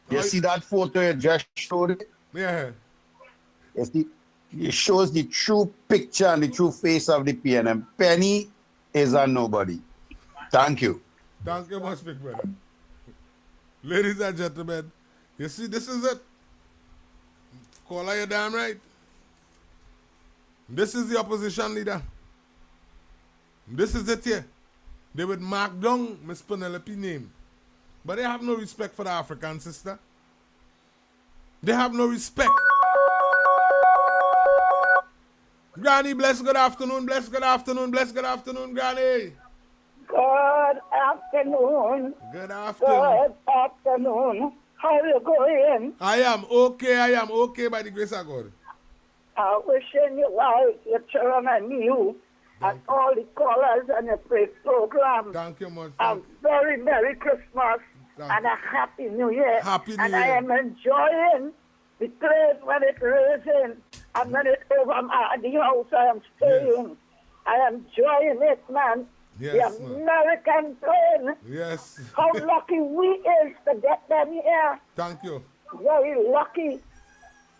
you see that photo you just showed it? Yeah. It shows the true picture and the true face of the PNM. Penny is a nobody. Thank you. Thank you much, big brother. Ladies and gentlemen, you see, this is it. Caller, you're damn right. This is the opposition leader. This is it here. They would mark down Miss Penelope's name. But they have no respect for the African sister. They have no respect. Granny, bless good afternoon, bless good afternoon, bless good afternoon, Granny. Good afternoon. Good afternoon. Good afternoon. How are you going? I am okay by the grace of God. I wishing you well, your children and you, and all the callers and your program. Thank you much. A very Merry Christmas and a Happy New Year. Happy New and Year. I am enjoying the place when it rains and when it's over the house I am staying. Yes. I am enjoying it, man. Yes, the man. American plane. Yes. How lucky we is to get them here. Thank you. Very lucky.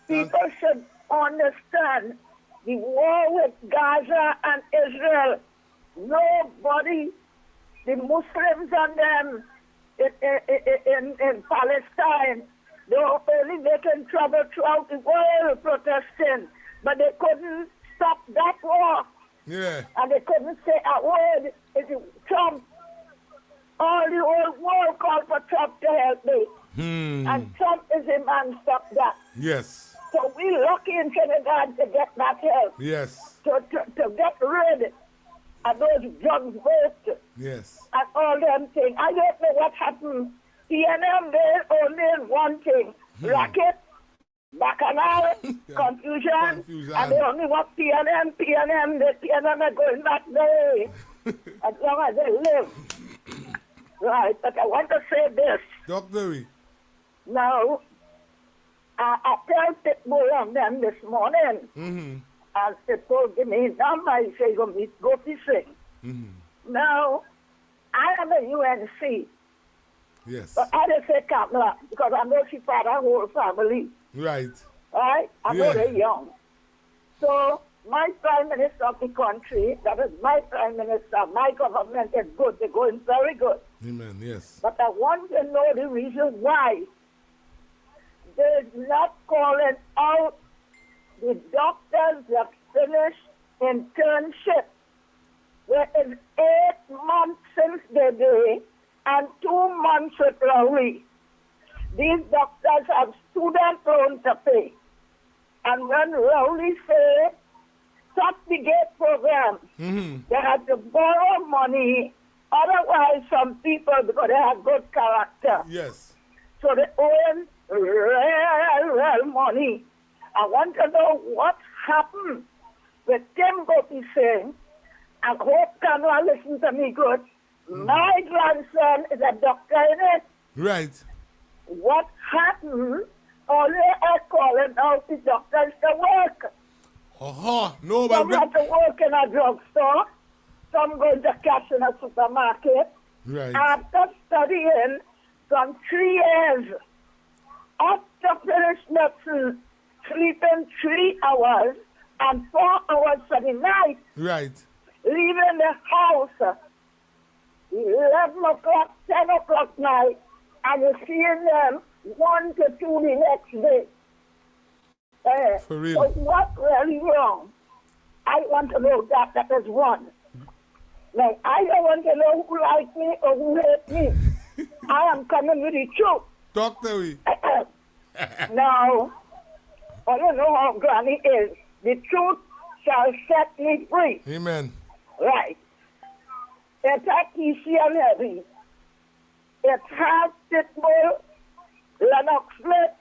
People should understand the war with Gaza and Israel. Nobody, the Muslims and them in Palestine, they were only making trouble throughout the world protesting, but they couldn't stop that war. Yeah. And they couldn't say a word. If Trump, all the whole world called for Trump to help me. And Trump is the man stop that. Yes. So we lucky in Trinidad to get that help. Yes. To get rid of those drugs both Yes. and all them things. I don't know what happened. PNM, they only one thing. Racket, bacchanal, confusion. And they only want PNM. The PNM are going back there as long as they live. Right, but I want to say this. Dr. Now, I tell Pitbull on them this morning, and Pitbull give me a number, he says, go fishing. Now, I am a UNC, Yes. but I just say Kamala, because I know she part of her whole family, Right. right? I know they're young. So, my prime minister of the country, that is my prime minister, my government is good, they're going very good. Amen. Yes. But I want to know the reason why they're not calling out the doctors that finished internship. There is 8 months since the day and 2 months with Rowley. These doctors have student loan to pay. And when Rowley said, stop the gate program, they had to borrow money. Otherwise, some people, because they have good character, Yes. so they own real money. I want to know what happened with Tim Gopi saying, I hope Kamala listen to me good. My grandson is a doctor in it. Right. What happened? All the calling out the doctors to work. No, Some but have to work in a drugstore. Some go to cash in a supermarket. right. After studying from 3 years, after finish medicine, sleeping 3 hours and 4 hours for the night, Right. leaving the house 11 o'clock, 10 o'clock night, and you're seeing them 1 to 2 the next day. For real. So what's really wrong? I want to know that is one. Now, I don't want to know who like me or who hate me. I am coming with the truth. Talk to me. Now, I don't know how Granny is. The truth shall set me free. Amen. Right. It has easy and heavy. It has Pitbull, Lennox Smith.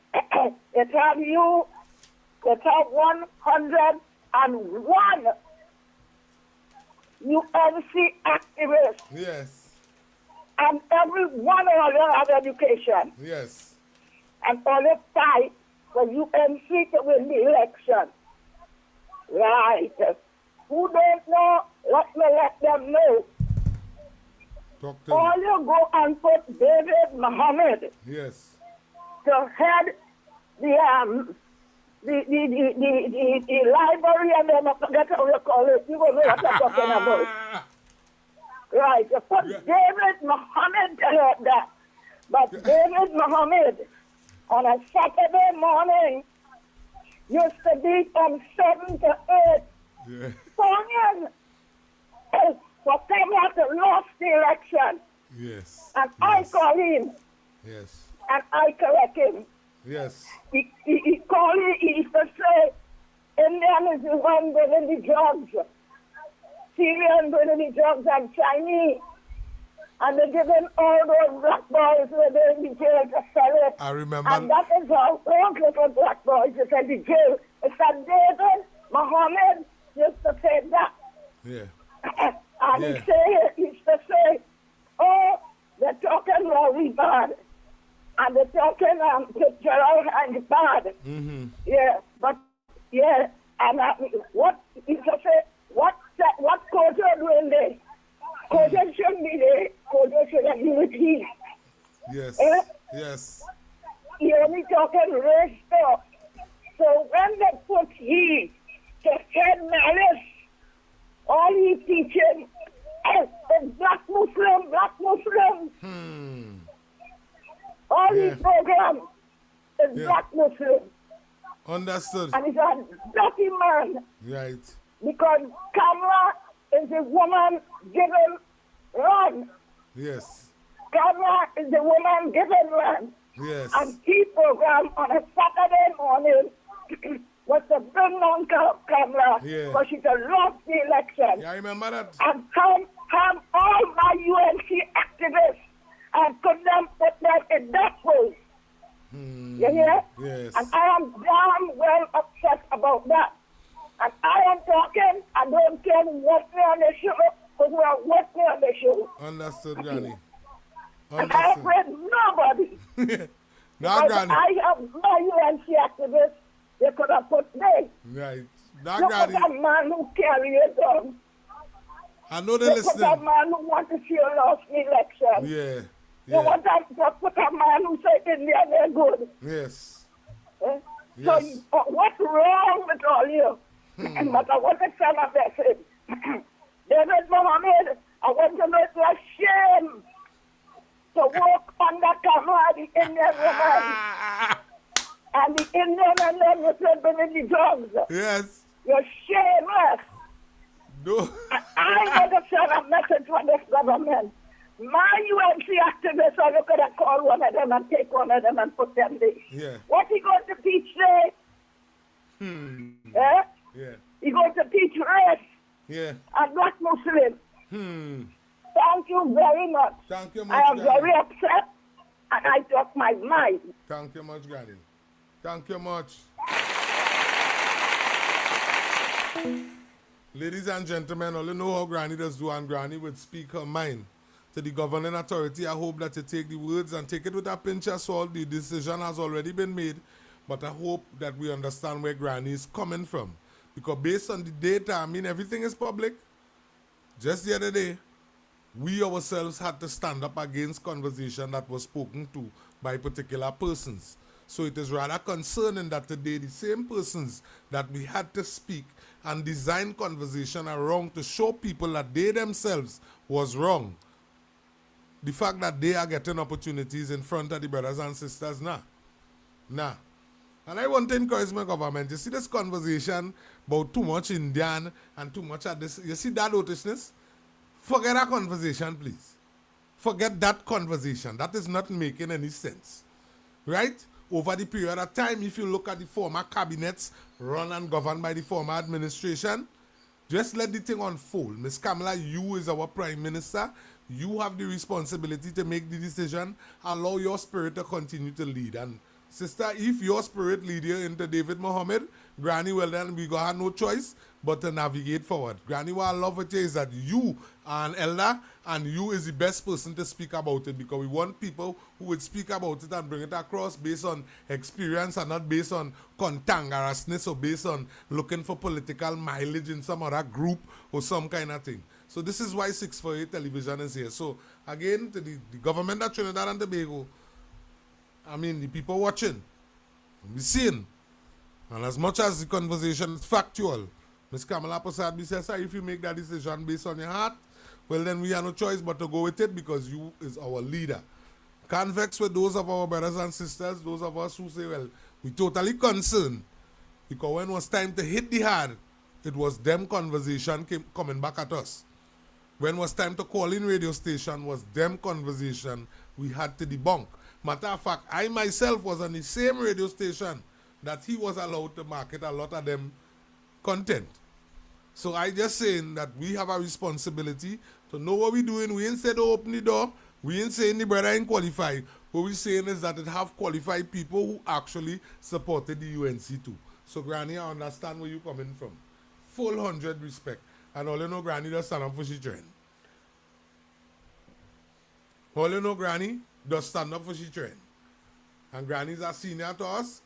It has you. It has 101 UNC activists. Yes. And every one of them have education. Yes. And all the fight for UNC to win the election. Right. Who don't know, let them know. Talk to All me. you go and put David Muhammad Yes. to head the library, and then I forget how you call it. You will know what I'm talking about. Right. You put David Muhammad to head that. But David Muhammad on a Saturday morning used to be from 7 to 8. Yeah. Sonian for Kenya to lost the election. Yes. And I call him Yes. and I correct him. Yes. He called it, he used to say, Indian is the one bringing the drugs. Syrian bringing the drugs and Chinese. And they're giving all those black boys where they're in the jail to sell it. I remember. And that is how those little black boys is in the jail. It's that David Muhammad used to say that. Yeah. And he used to say, oh, they're talking very bad. And they're talking to Gerald and bad. Mm-hmm. Yeah, but, yeah, and what, he used to say, what Kojo doing there? Kojo shouldn't be there. Kojo should have been with him. Yes. Eh? Yes. He only talking race talk. So when they put he to head malice, all he teaching is black Muslim. All his program is black Muslim. Understood. And he's a dirty man Right. because Kamala is a woman given run. Yes. Kamala is the woman given run. Yes. And he program on a Saturday morning was to bring on Kamala Yeah. because she's lost the election. Yeah, I remember that. And come all my UNC activists and put them in that way. You hear? Yes. And I am damn well upset about that. And I am talking, I don't care what me on the show, because we are with me on the show. Understood, Granny. And I Understood. afraid nobody. Now, Because Granny. I have my UNC activists, they could have put me. Right. Now, Look at Granny. that man who carry it on. I know they're Look at that listening. man who want to see a lost election. Yeah. You Yeah. want to put a man who say India they're good. Yes. Eh? Yes. So what's wrong with all you? But I want to tell a message. David Mohammed, I want to make you ashamed to work under camera the Indian woman. And the Indian and them representing the drugs. Yes. You're shameless. No. I want to send a message for this government. My UNC activists are going to call one of them and take one of them and put them there. Yeah. What he going to teach there? Eh? Yeah. He going to teach race Yeah. and black Muslim. Thank you very much. Thank you much, I am Granny. very upset and I talk my mind. Thank you much, Granny. Thank you much. Ladies and gentlemen, all you know how Granny does do, and Granny would speak her mind to the governing authority. I hope that you take the words and take it with a pinch of salt. The decision has already been made, but but I hope that we understand where Granny is coming from. Because based on the data, I mean, everything is public. Just the other day, we ourselves had to stand up against conversation that was spoken to by particular persons. So it is rather concerning that today the same persons that we had to speak and design conversation around to show people that they themselves was wrong. The fact that they are getting opportunities in front of the brothers and sisters, nah. And I want to encourage my government. You see this conversation about too much Indian and too much of this. You see that noticedness? Forget that conversation, please. Forget that conversation. That is not making any sense. Right? Over the period of time, if you look at the former cabinets run and governed by the former administration, just let the thing unfold. Ms. Kamala, you is our prime minister. You have the responsibility to make the decision. Allow your spirit to continue to lead. And sister, if your spirit lead you into David Mohammed, Granny, well then we gonna have no choice but to navigate forward. Granny, what I love with you is that you are an elder and you is the best person to speak about it, because we want people who would speak about it and bring it across based on experience and not based on cantankerousness or based on looking for political mileage in some other group or some kind of thing. So this is why 648 television is here. So again, to the government of Trinidad and Tobago, I mean, the people watching, be seeing, and as much as the conversation is factual, Ms. Kamala Prasad says, if you make that decision based on your heart, well, then we have no choice but to go with it, because you is our leader. Can't vex with those of our brothers and sisters, those of us who say, well, we totally concerned, because when it was time to hit the hard, it was them conversation coming back at us. When it was time to call in radio station, was them conversation we had to debunk. Matter of fact, I myself was on the same radio station that he was allowed to market a lot of them content. So I just saying that we have a responsibility to know what we're doing. We ain't said to open the door. We ain't saying the brother ain't qualified. What we're saying is that it have qualified people who actually supported the UNC too. So Granny, I understand where you're coming from. Full 100 respect. And all you know, Granny does stand up for she trend. All you know, Granny does stand up for she trend. And Granny's a senior to us.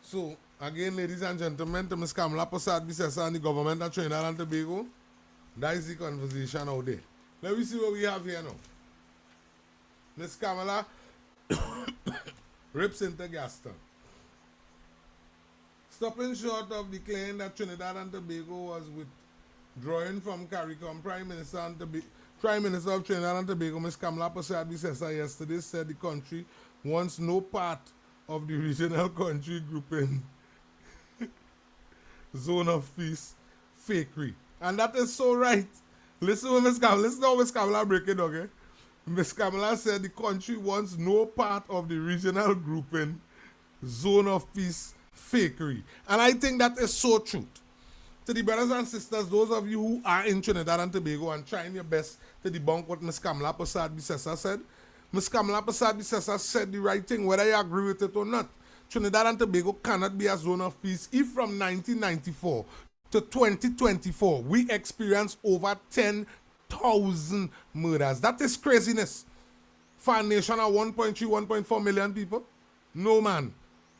So, again, ladies and gentlemen, to Ms. Kamala Prasad Bisesa and the government of Trinidad and Tobago, that is the conversation out there. Let me see what we have here now. Ms. Kamala rips into Gaston. Stopping short of declaring that Trinidad and Tobago was withdrawing from CARICOM, Prime Minister of Trinidad and Tobago, Ms. Kamala Prasad Bisesa, yesterday said the country wants no part of the regional country grouping zone of peace fakery. And that is so right. Listen to Ms. Kamala. Listen to how Ms. Kamala break it, okay? Ms. Kamala said the country wants no part of the regional grouping zone of peace fakery. And I think that is so true. To the brothers and sisters, those of you who are in Trinidad and Tobago and trying your best to debunk what Ms. Kamala Prasad Bisesa said, Ms. Kamala Prasad Bisesa said the right thing, whether you agree with it or not. Trinidad and Tobago cannot be a zone of peace if from 1994 to 2024 we experience over 10,000 murders. That is craziness. For a nation of 1.3, 1.4 million people? No, man.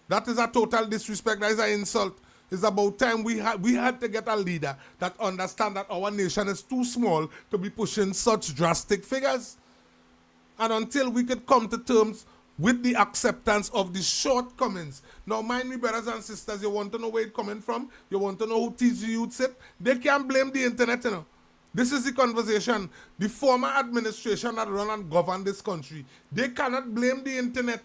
That is a total disrespect. That is an insult. It's about time we had to get a leader that understands that our nation is too small to be pushing such drastic figures. And until we could come to terms with the acceptance of the shortcomings. Now, mind me, brothers and sisters, you want to know where it's coming from? You want to know who teach the youths it? They can't blame the internet, you know. This is the conversation. The former administration that run and govern this country, they cannot blame the internet.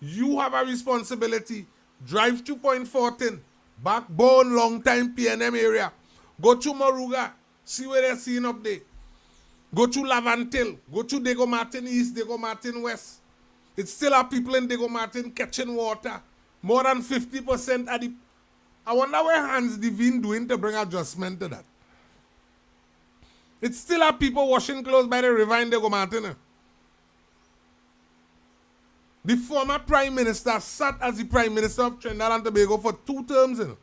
You have a responsibility. Drive 2.14, backbone, long time PNM area. Go to Moruga, see where they're seeing up there. Go to Lavantil, go to Diego Martin East, Diego Martin West. It's still our people in Diego Martin catching water. More than 50% of the... I wonder where Hans Devine doing to bring adjustment to that. It's still our people washing clothes by the river in Diego Martin. The former Prime Minister sat as the Prime Minister of Trinidad and Tobago for 2 terms. You know.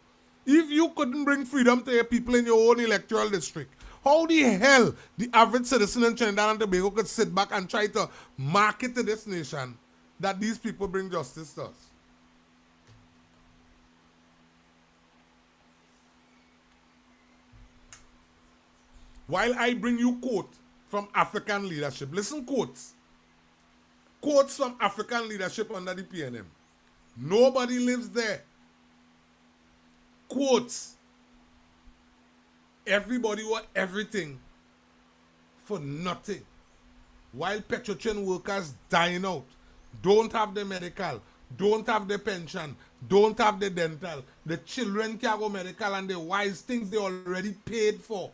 If you couldn't bring freedom to your people in your own electoral district, how the hell the average citizen in Trinidad and Tobago could sit back and try to market to this nation that these people bring justice to us? while I bring you quote from African leadership. Listen, quotes. Quotes from African leadership under the PNM. Nobody lives there. Quotes. Everybody want everything for nothing. While petroleum workers dying out, don't have the medical, don't have the pension, don't have the dental. The children can go medical and the wise things they already paid for.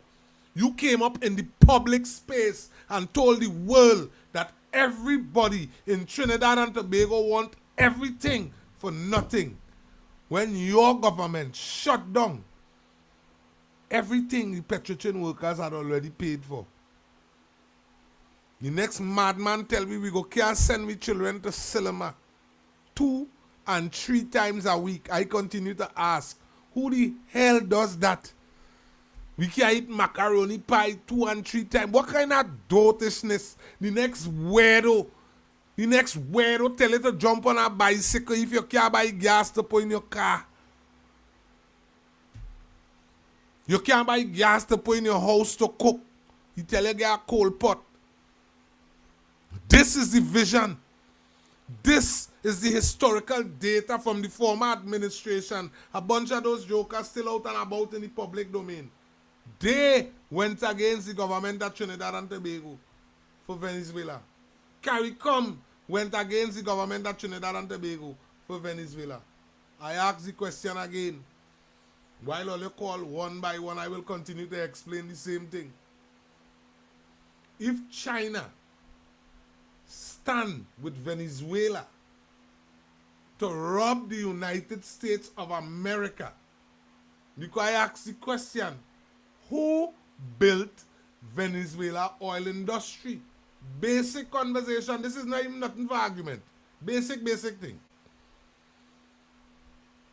You came up in the public space and told the world that everybody in Trinidad and Tobago want everything for nothing. When your government shut down everything the petroleum workers had already paid for. The next madman tell me we can't send me children to cinema 2 and 3 times a week. I continue to ask, who the hell does that? We can't eat macaroni pie 2 and 3 times. What kind of dotishness? The next weirdo tell you to jump on a bicycle if you can't buy gas to put in your car. You can't buy gas to put in your house to cook. He tell you get a coal pot. This is the vision. This is the historical data from the former administration. A bunch of those jokers still out and about in the public domain. They went against the government of Trinidad and Tobago for Venezuela. CARICOM went against the government of Trinidad and Tobago for Venezuela. I ask the question again. While all you call one by one, I will continue to explain the same thing. If China stand with Venezuela to rob the United States of America, because I ask the question, who built Venezuela oil industry? Basic conversation. This is not even nothing for argument. Basic thing.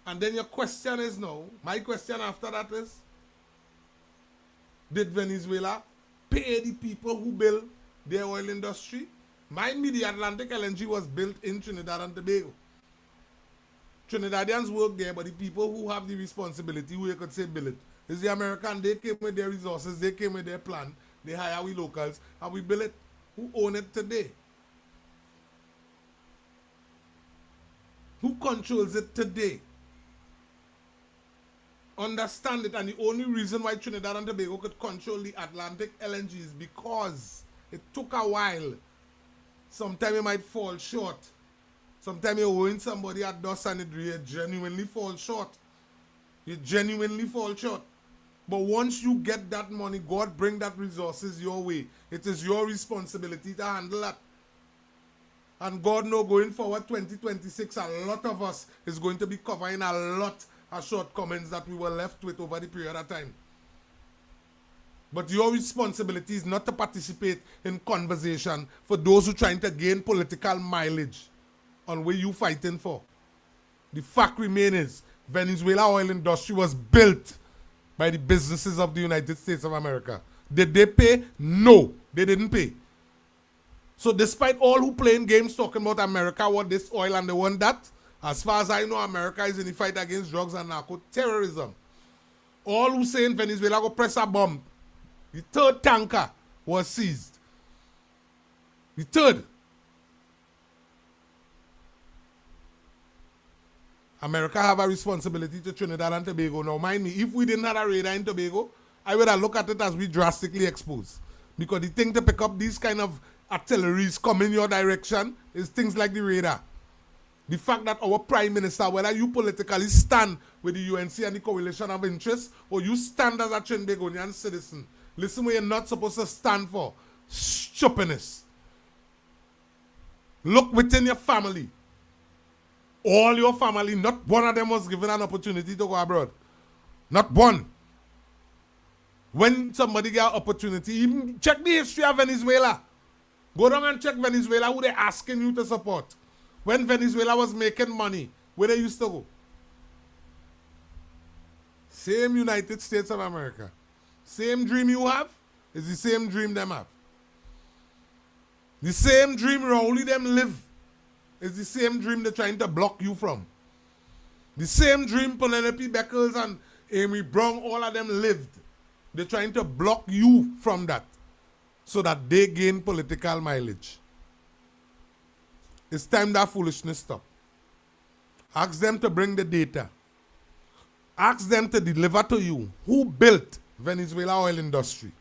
And then your question is now, my question after that is, did Venezuela pay the people who built their oil industry? My Mid-Atlantic LNG was built in Trinidad and Tobago. Trinidadians work there, but the people who have the responsibility, who you could say build it, is the American. They came with their resources, they came with their plan, they hire we locals, and we build it. Who own it today? Who controls it today? Understand it, and the only reason why Trinidad and Tobago could control the Atlantic LNG is because it took a while. Sometimes you might fall short. Sometimes you're owing somebody at dust and it genuinely falls short. You genuinely fall short. But once you get that money, God bring that resources your way. It is your responsibility to handle that. And God know going forward 2026, a lot of us is going to be covering a lot of shortcomings that we were left with over the period of time. But your responsibility is not to participate in conversation for those who are trying to gain political mileage on what you fighting for. The fact remains is Venezuela oil industry was built by the businesses of the United States of America. Did they pay? No, they didn't pay. So despite all who playing games talking about America want this oil and they want that, as far as I know, America is in the fight against drugs and narco-terrorism. All who saying Venezuela go press a bomb. The third tanker was seized. The third. America have a responsibility to Trinidad and Tobago. Now, mind me, if we didn't have a radar in Tobago, I would have looked at it as we drastically exposed. Because the thing to pick up these kind of artilleries coming your direction is things like the radar. The fact that our Prime Minister, whether you politically stand with the UNC and the coalition of interest, or you stand as a Trinbagonian citizen, listen what you're not supposed to stand for. Stupidness. Look within your family. All your family, not one of them was given an opportunity to go abroad. Not one. When somebody get an opportunity, even check the history of Venezuela. Go down and check Venezuela, who they asking you to support. When Venezuela was making money, where they used to go? Same United States of America. Same dream you have is the same dream them have. The same dream Rowley them live is the same dream they're trying to block you from. The same dream Penelope Beckles and Amy Brown, all of them lived. They're trying to block you from that so that they gain political mileage. It's time that foolishness stop. Ask them to bring the data. Ask them to deliver to you who built Venezuela oil industry.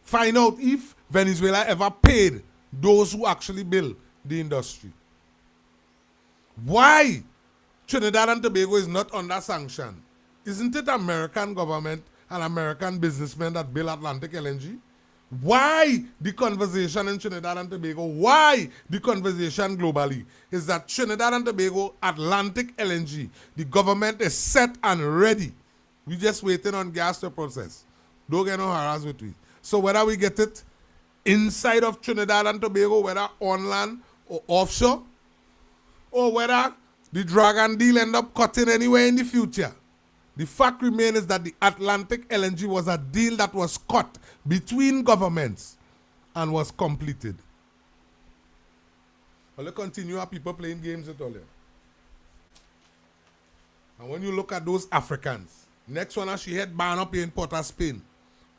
Find out if Venezuela ever paid those who actually built the industry. Why Trinidad and Tobago is not under sanction? Isn't it American government and American businessmen that build Atlantic LNG? Why the conversation in Trinidad and Tobago, why the conversation globally is that Trinidad and Tobago Atlantic LNG, the government is set and ready. We just waiting on gas to process. Don't get no harass with me. So whether we get it inside of Trinidad and Tobago, whether on land or offshore, or whether the Dragon deal end up cutting anywhere in the future, the fact remains is that the Atlantic LNG was a deal that was cut between governments and was completed. Well, let's continue our people playing games with all here. And when you look at those Africans, next one, she head ban up here in Port of Spain.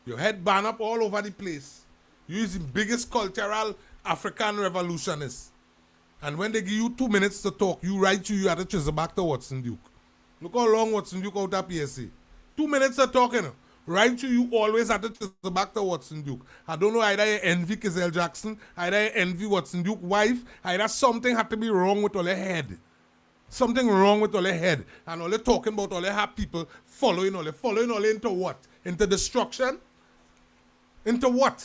Your head ban up all over the place. You is the biggest cultural African revolutionist. And when they give you 2 minutes to talk, you write you have to chisel back to Watson Duke. Look how long Watson Duke out of PSA. 2 minutes of talking. Right to you always have to chisel back to Watson Duke. I don't know, either you envy Kizelle Jackson, either you envy Watson Duke's wife, either something had to be wrong with all their head. Something wrong with all their head. And all they talking about all they have people following all they into what? Into destruction? Into what?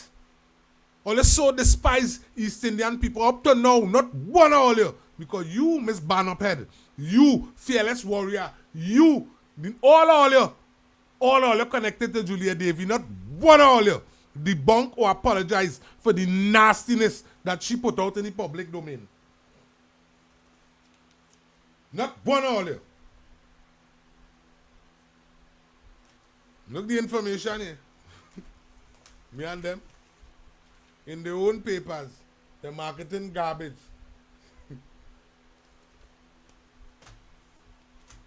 All they so despise East Indian people up to now, not one of all you. Because you, Miss Banuphead, you, fearless warrior, you, all you connected to Julia Davy, not one of all you debunk or apologize for the nastiness that she put out in the public domain. Not one of all you. Look the information here. Me and them. In their own papers, they're marketing garbage.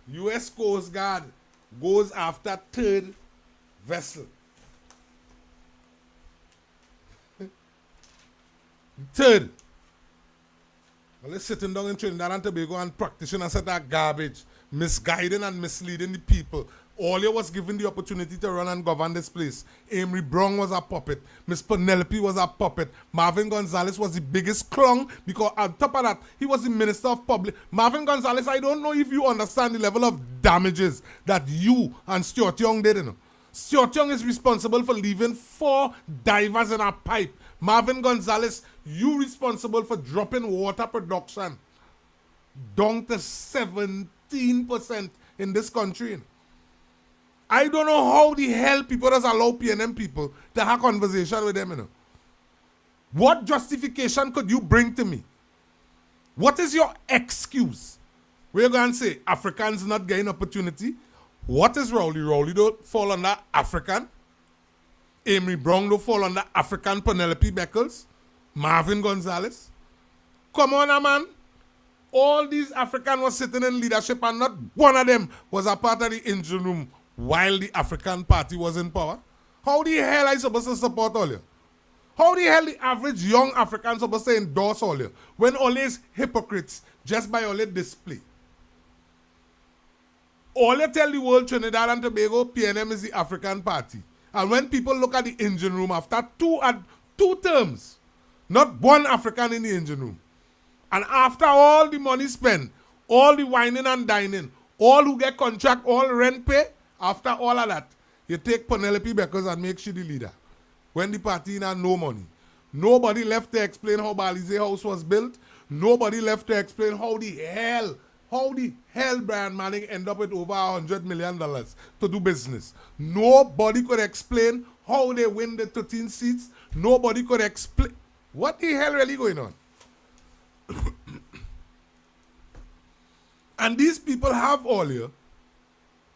U.S. Coast Guard goes after third vessel. Third. Well, they're sitting down in Trinidad and Tobago and practicing a set of garbage, misguiding and misleading the people. Olia was given the opportunity to run and govern this place. Amory Brown was a puppet. Miss Penelope was a puppet. Marvin Gonzalez was the biggest clown because on top of that, he was the Minister of Public. Marvin Gonzalez, I don't know if you understand the level of damages that you and Stuart Young did. You know. Stuart Young is responsible for leaving 4 divers in a pipe. Marvin Gonzalez, you responsible for dropping water production down to 17% in this country. You know. I don't know how the hell people just allow PNM people to have conversation with them, you know. What justification could you bring to me? What is your excuse? We're going to say Africans not getting opportunity. What is Rowley? Rowley don't fall under African. Amory Brown don't fall under African. Penelope Beckles. Marvin Gonzalez. Come on, man. All these Africans were sitting in leadership and not one of them was a part of the engine room while the African Party was in power. How the hell are you supposed to support all you? How the hell the average young African supposed to endorse all you when all these hypocrites just by all the display? All you tell the world Trinidad and Tobago, PNM is the African Party. And when people look at the engine room after two terms, not one African in the engine room. And after all the money spent, all the whining and dining, all who get contract, all rent pay, after all of that, you take Penelope Beckles and make she the leader. When the party had no money. Nobody left to explain how Balize House was built. Nobody left to explain how the hell Brian Manning ended up with over $100 million to do business. Nobody could explain how they win the 13 seats. Nobody could explain. What the hell really going on? And these people have all here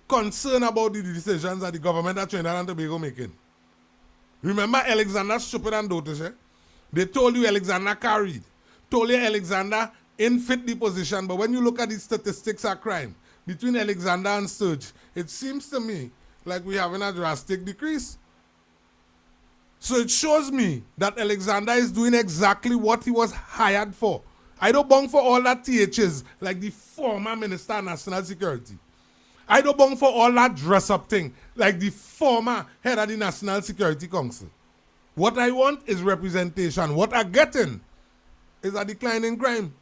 concern about the decisions that the government of Trinidad and Tobago making. Remember Alexander Stupid and Dotish? They told you Alexander carried. Told you Alexander in fit the position. But when you look at the statistics of crime between Alexander and Sturge, it seems to me like we having a drastic decrease. So it shows me that Alexander is doing exactly what he was hired for. I don't bong for all that THs, like the former Minister of National Security. I don't bong for all that dress-up thing, like the former head of the National Security Council. What I want is representation. What I'm getting is a decline in crime.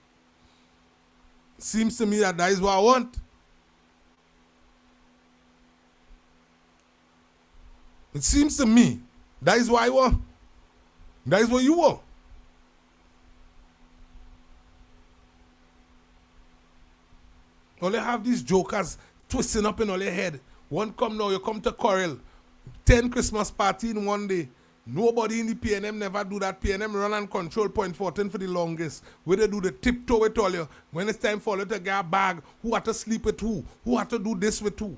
Seems to me that is what I want. It seems to me that is what I want. That is what you want. All you have these jokers twisting up in all your head. One come now, you come to Corel. 10 Christmas party in one day. Nobody in the PNM never do that. PNM run and control point 14 for the longest. Where they do the tiptoe with all you. When it's time for you to get a bag, who have to sleep with who? Who have to do this with who?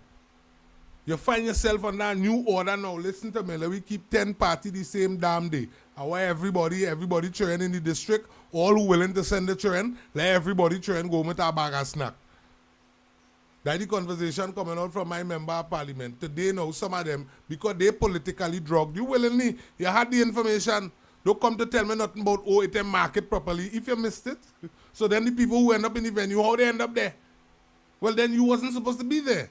You find yourself on that new order now. Listen to me. Let me keep 10 party the same damn day. I want everybody children in the district, all who willing to send the children, let everybody children go with a bag of snack. That's the conversation coming out from my member of parliament. Today now, some of them, because they politically drugged you willingly, you had the information. Don't come to tell me nothing about, oh, it market properly. If you missed it, so then the people who end up in the venue, how they end up there? Well, then you wasn't supposed to be there.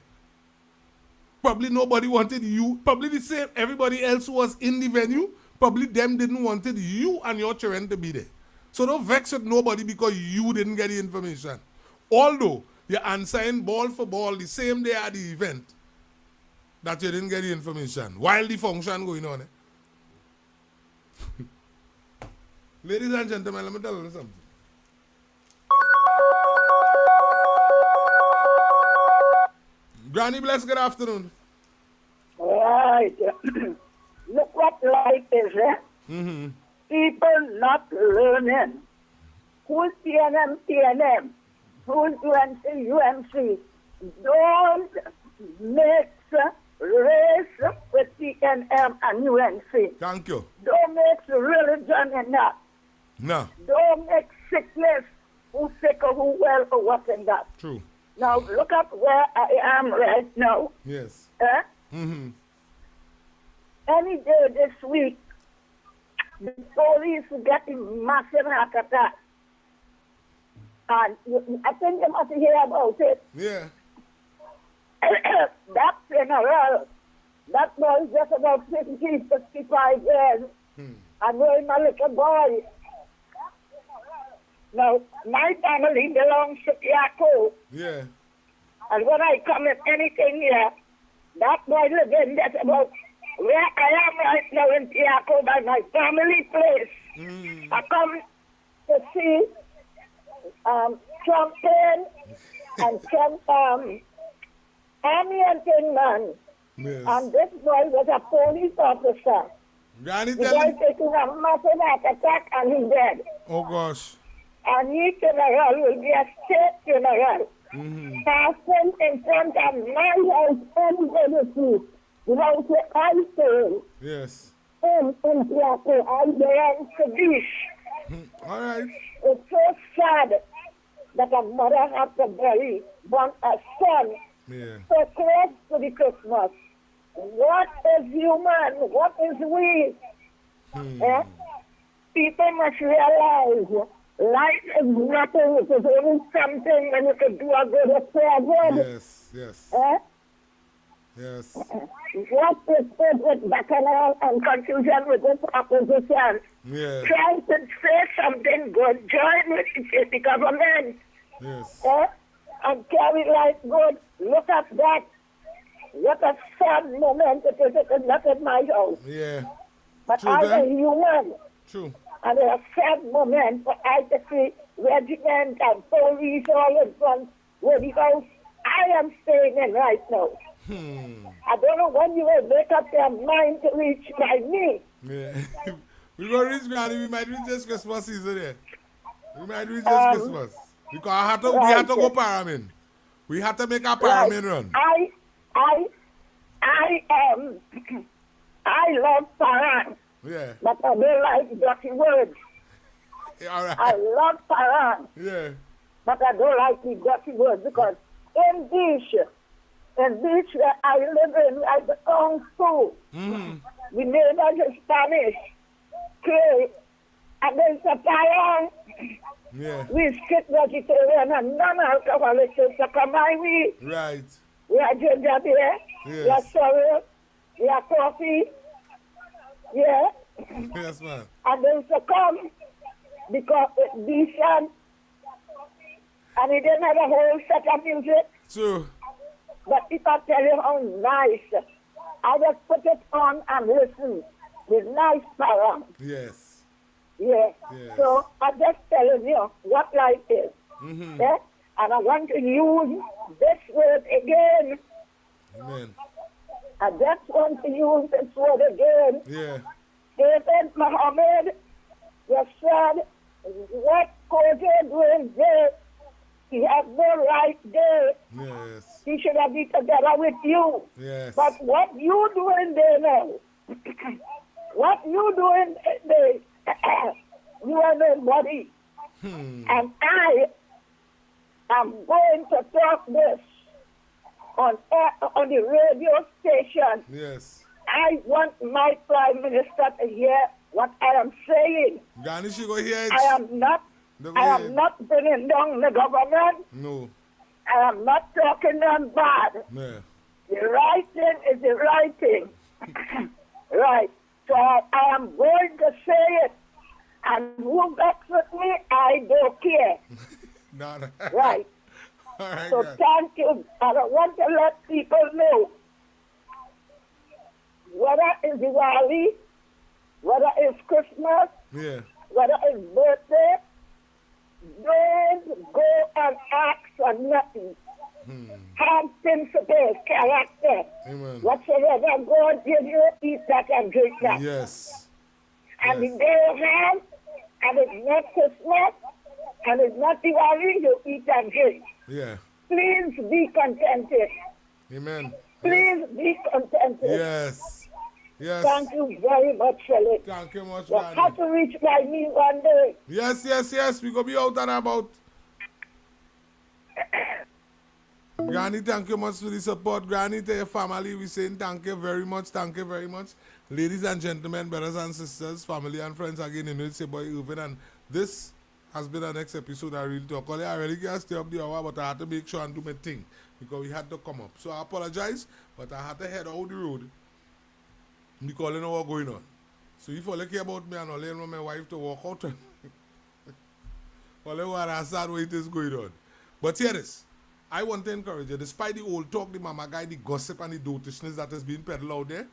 Probably nobody wanted you. Probably the same. Everybody else who was in the venue, probably them didn't wanted you and your children to be there. So don't vex with nobody because you didn't get the information. Although you're answering ball for ball the same day at the event that you didn't get the information while the function going on. Ladies and gentlemen, let me tell you something. Granny Bless, good afternoon. Right. Look what life is, eh? Mm-hmm. People not learning. Who's PNM? Who's UNC? Don't mix race with PNM and UNC. Thank you. Don't mix religion in that. No. Don't mix sickness, who's sick or who well or what in that. True. Now look at where I am right now. Yes. Eh? Mm-hmm. Any day this week, the police getting massive heart attack. And I think you must hear about it. Yeah. That funeral, that boy is just about 50, 55 years. And we're my little boy. Now, my family belongs to Tiaco. Yeah. And when I come in anything here, that boy lives in that's about where I am right now in Tiaco by my family place. I come to see champagne and some army and thing man. Yes. And this boy was a police officer. Granny, The tell boy me. taking a massive heart attack and he's dead. Oh, gosh. And his funeral will be a state funeral. Passing in front of my house everybody sees. Without the I say, Yes. in Tiaco, I belong to this. All right. It's so sad that a mother has to bury one a son Yeah. so close to the Christmas. What is human? What is we? Eh? People must realize life is nothing. It is only something when you can do a good or say a good. Yes. Yes. Eh? Yes. What is it with bacchanal and confusion with this opposition? Yeah. Trying to say something good, join with the government. Yes. And carry life good. Look at that. What a sad moment it is. It is not in my house. Yeah. But True I that. am human. True. And it's a sad moment for I to see regiment and police all in front with the house I am staying in right now. I don't know when you will make up your mind to reach by me. Yeah. We're going to reach Granny. We might reach this Christmas season here. We might reach this Christmas. Because we had to go Paramin. We had to make our Paramin run. I love Paran, Yeah. but I don't like dirty words. Yeah, all right. I love Paran, Yeah. but I don't like the dirty words because in this, And beach where I live in, I belong to. The neighbors is Spanish. Okay. And there's a fire. Yeah. We strict vegetarian and non-alcoholic. So come my way. Right. We have ginger beer. Yes. We have sorrel. We have coffee. Yeah. Yes, man. And they used to come because it's decent. And he didn't have a whole set of music. True. But if I tell you how nice, I just put it on and listen with nice sound. Yes. Yeah. Yes. So I'm just telling you what life is. Yeah? And I want to use this word again. Amen. I just want to use this word again. Yeah. David Muhammad was said, what Koji doing there? He has no right there. Yes. He should have been together with you. Yes. But what you doing there now? What you doing there? You are nobody. And I am going to talk this on the radio station. Yes. I want my prime minister to hear what I am saying. Gani, she go hear it. I am not bringing down the government. No. I am not talking them bad. Yeah. The right thing is the right thing. Right. So I am going to say it. And who backs with me, I don't care. No. Right. All right. So guys. thank you. And I want to let people know whether it's Diwali, whether it's Christmas, Yeah. whether it's birthday, don't go and ask for nothing. Have principles, character. Amen. Whatsoever God gives you, eat that and drink that. Yes. And Yes. if they have, and it's not Christmas, and it's not Diwali, you eat and drink. Yeah. Please be contented. Amen. Please be contented. Yes. Yes. Thank you very much, Felix. Thank you much, You Gani. have to reach my knee one day. Yes, yes, yes. We go be out and about. Granny, thank you much for the support. Granny, to your family, we saying thank you very much. Thank you very much. Ladies and gentlemen, brothers and sisters, family and friends, again, you know, it's your boy Irvin, and this has been the next episode I really talk. I really can't stay up the hour, but I had to make sure and do my thing because we had to come up. So I apologize, but I had to head out the road because you know what's going on. So if you care about me and all, you want my wife to walk out, all you want to understand what it is going on. But here it is. I want to encourage you, despite the old talk, the mama guy, the gossip and the dotishness that is being peddled out there,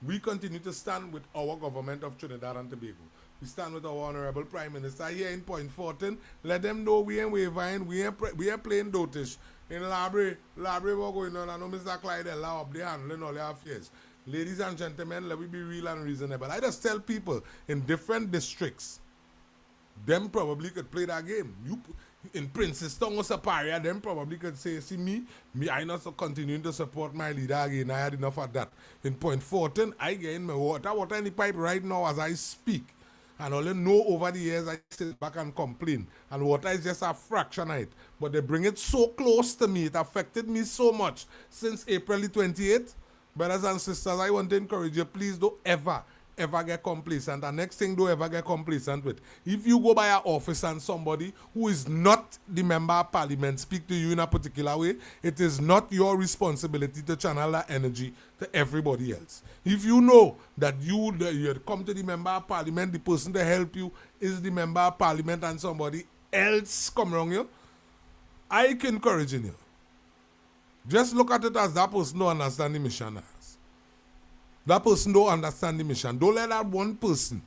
we continue to stand with our government of Trinidad and Tobago. We stand with our Honorable Prime Minister here in Point 14. Let them know we ain't wavering, we ain't playing dotish. In library what's going on. I know Mr. Clyde allow up there handling all their affairs. Ladies and gentlemen, let me be real and reasonable. I just tell people in different districts, them probably could play that game. You in Princeton or Saparia, them probably could say, see me, I not continuing to support my leader again. I had enough of that. In Point 14, I get in my water in the pipe right now as I speak. And all you know over the years, I sit back and complain. And water is just a fraction of it. But they bring it so close to me, it affected me so much since April the 28th. Brothers and sisters, I want to encourage you, please don't ever get complacent. And next thing, don't ever get complacent with. If you go by an office and somebody who is not the member of parliament speak to you in a particular way, it is not your responsibility to channel that energy to everybody else. If you know that you come to the member of parliament, the person to help you is the member of parliament and somebody else come wrong you, I can encourage you. Just look at it as that person don't understand the mission as. That person don't understand the mission. Don't let that one person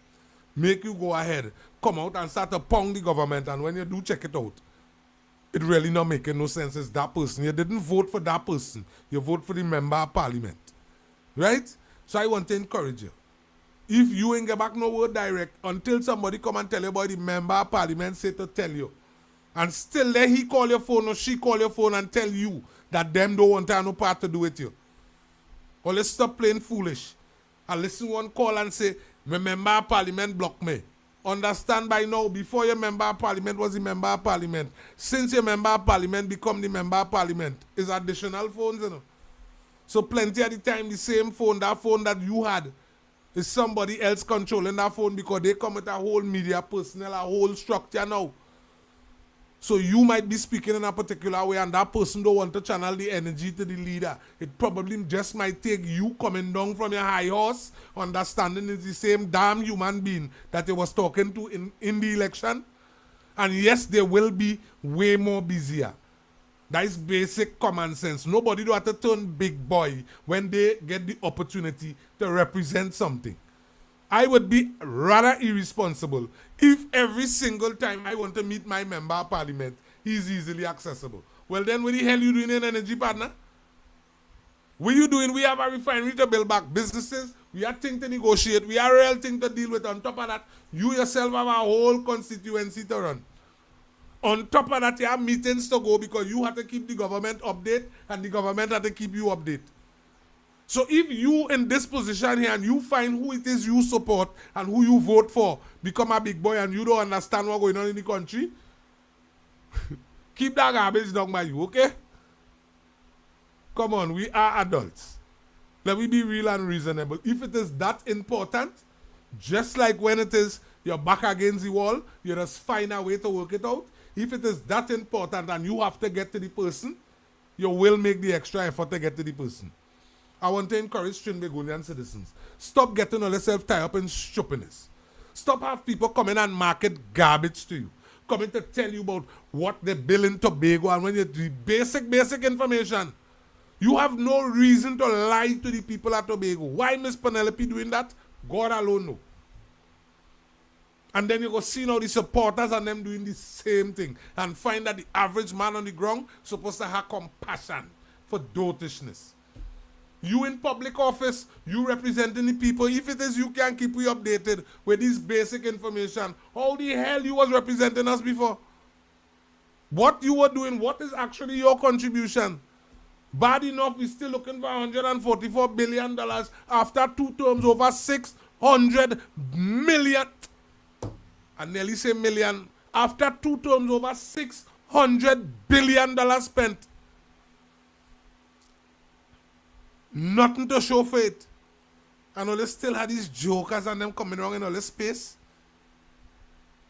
make you go ahead, come out and start to pound the government, and when you do check it out, it really not making no sense. It's that person. You didn't vote for that person. You vote for the member of parliament. Right? So I want to encourage you. If you ain't get back no word direct until somebody come and tell you about the member of parliament say to tell you, and still there he call your phone or she call your phone and tell you that them don't want to have no part to do with you. Or let's stop playing foolish. And listen one call and say, my member of parliament block me. Understand by now, before your member of parliament was the member of parliament. Since your member of parliament become the member of parliament, is additional phones, you know. So plenty of the time, the same phone, that phone that you had, is somebody else controlling that phone because they come with a whole media personnel, a whole structure now. So you might be speaking in a particular way and that person don't want to channel the energy to the leader. It probably just might take you coming down from your high horse, understanding it's the same damn human being that they was talking to in the election. And yes, they will be way more busier. That is basic common sense. Nobody do have to turn big boy when they get the opportunity to represent something. I would be rather irresponsible if every single time I want to meet my member of parliament, he's easily accessible. Well, then what the hell you doing in energy, partner? What you doing? We have a refinery to build back businesses. We have things to negotiate. We have a real thing to deal with. On top of that, you yourself have a whole constituency to run. On top of that, you have meetings to go because you have to keep the government updated and the government have to keep you updated. So if you in this position here and you find who it is you support and who you vote for become a big boy and you don't understand what's going on in the country, keep that garbage down by you, okay? Come on, we are adults. Let me be real and reasonable. If it is that important, just like when it is you're back against the wall, you just find a way to work it out. If it is that important and you have to get to the person, you will make the extra effort to get to the person. I want to encourage Trinbagonian citizens. Stop getting yourself tied up in stupidness. Stop have people coming and market garbage to you. Coming to tell you about what they build in Tobago and when you do basic information. You have no reason to lie to the people at Tobago. Why Miss Penelope doing that? God alone knows. And then you go see now the supporters and them doing the same thing and find that the average man on the ground supposed to have compassion for dotishness. You in public office, you representing the people. If it is you can keep you updated with this basic information, how the hell you was representing us before? What you were doing, what is actually your contribution? Bad enough, we're still looking for $144 billion after 2 terms over 600 million. I nearly say million. After 2 terms over $600 billion spent. Nothing to show for it. And all they still had these jokers and them coming around in all this space.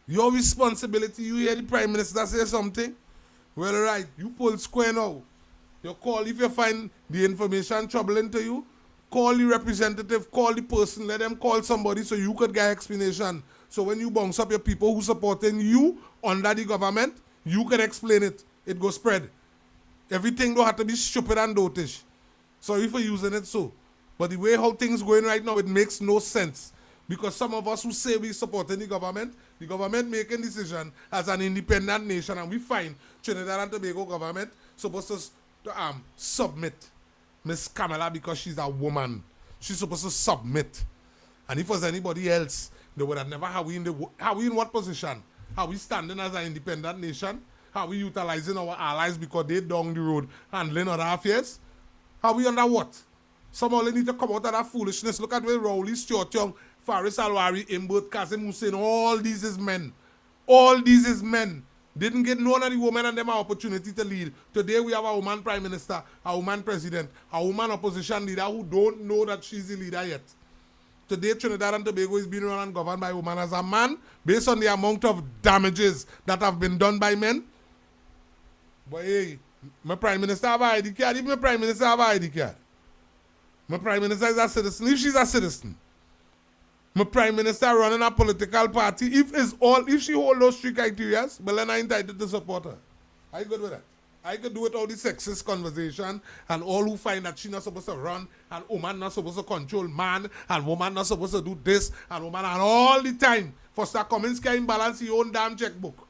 Your responsibility, you hear the Prime Minister say something? Well, right, you pull square now. You call, if you find the information troubling to you, call the representative, call the person, let them call somebody so you could get explanation. So when you bounce up your people who supporting you under the government, you can explain it. It go spread. Everything don't have to be stupid and dotish. Sorry for using it so. But the way how things going right now, it makes no sense. Because some of us who say we supporting the government making decision as an independent nation, and we find Trinidad and Tobago government supposed to submit Miss Kamala because she's a woman. She's supposed to submit. And if it was anybody else, they would have never. How we in what position? How we standing as an independent nation? How we utilizing our allies because they down the road handling other affairs? How we under what? Some only need to come out of that foolishness. Look at where Rowley, Stuart Young, Faris Alwari, Imbert, Kazim Hussein, all these is men. All these is men. Didn't get none of the women and them an opportunity to lead. Today we have a woman prime minister, a woman president, a woman opposition leader who don't know that she's the leader yet. Today Trinidad and Tobago is being run and governed by a woman. As a man, based on the amount of damages that have been done by men, but hey, my prime minister have an ID card. If my prime minister have an ID card, my prime minister is a citizen. If she's a citizen, my prime minister running a political party, if she hold those 3 criteria, well then I'm entitled to support her. I good with that. I could do with all the sexist conversation and all who find that she not supposed to run and woman not supposed to control man and woman not supposed to do this and woman and all the time. For Sir Cominsky imbalance your own damn checkbook.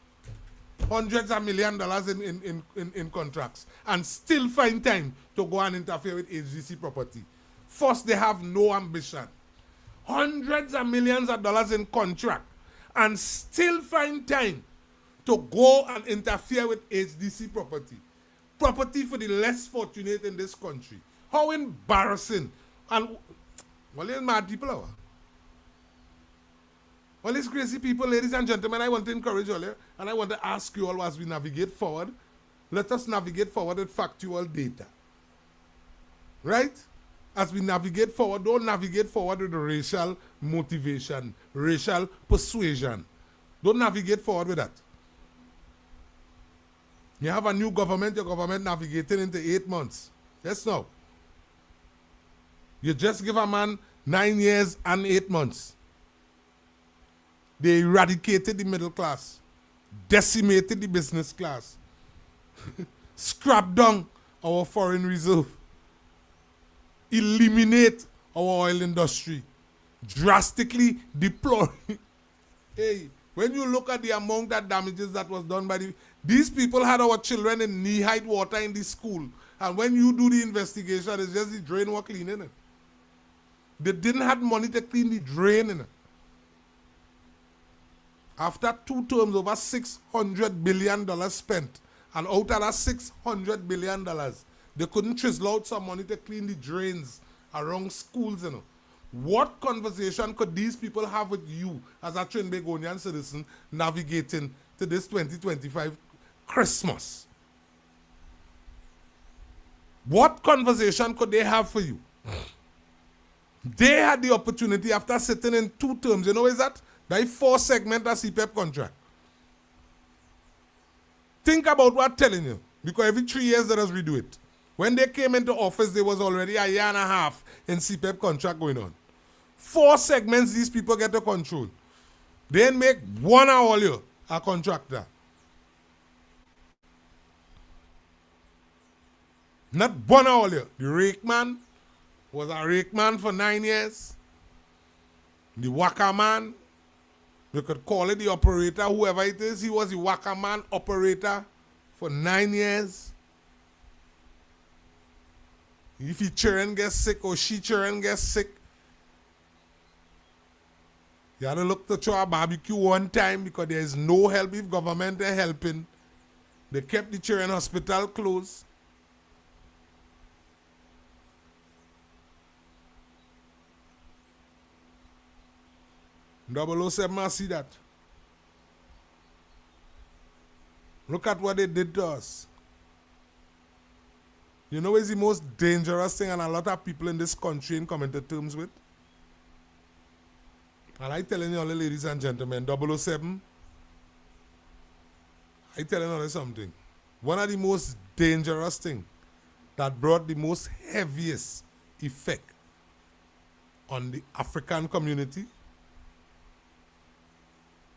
Hundreds of $millions in contracts and still find time to go and interfere with HDC property. First, they have no ambition. Hundreds of millions of dollars in contract and still find time to go and interfere with HDC property. Property for the less fortunate in this country. How embarrassing. And, well, it's mad people are. Well, it's crazy people, ladies and gentlemen, I want to encourage you all, and I want to ask you all as we navigate forward, let us navigate forward with factual data. Right? As we navigate forward, don't navigate forward with the racial motivation, racial persuasion. Don't navigate forward with that. You have a new government, your government navigating into 8 months. Yes, no. You just give a man 9 years and 8 months. They eradicated the middle class, decimated the business class, scrapped down our foreign reserve, eliminate our oil industry, drastically deploy. Hey, when you look at the amount of damages that was done by these people had our children in knee-height water in the school. And when you do the investigation, it's just the drain was cleaning it. They didn't have money to clean the drain in it. After 2 terms, over $600 billion spent. And out of that $600 billion, they couldn't chisel out some money to clean the drains around schools, you know. What conversation could these people have with you as a Trinbagonian citizen navigating to this 2025 Christmas? What conversation could they have for you? They had the opportunity after sitting in 2 terms. You know what is that? That 4 segment of CPEP contract. Think about what I'm telling you. Because every 3 years let us redo it. When they came into office, there was already a year and a half in CPEP contract going on. 4 segments these people get to control. They make 1 hour year a contractor. Not 1 hour year. The rake man was a rake man for 9 years. The waka man, you could call it the operator, whoever it is, he was the waka man operator for 9 years. If he children gets sick or she children gets sick, you have to look to try a barbecue one time because there is no help if government is helping. They kept the children hospital closed. Double 007, I see that. Look at what they did to us. You know what is the most dangerous thing and a lot of people in this country ain't coming to terms with? And I telling you all, ladies and gentlemen, 007, I telling you all something. One of the most dangerous things that brought the most heaviest effect on the African community,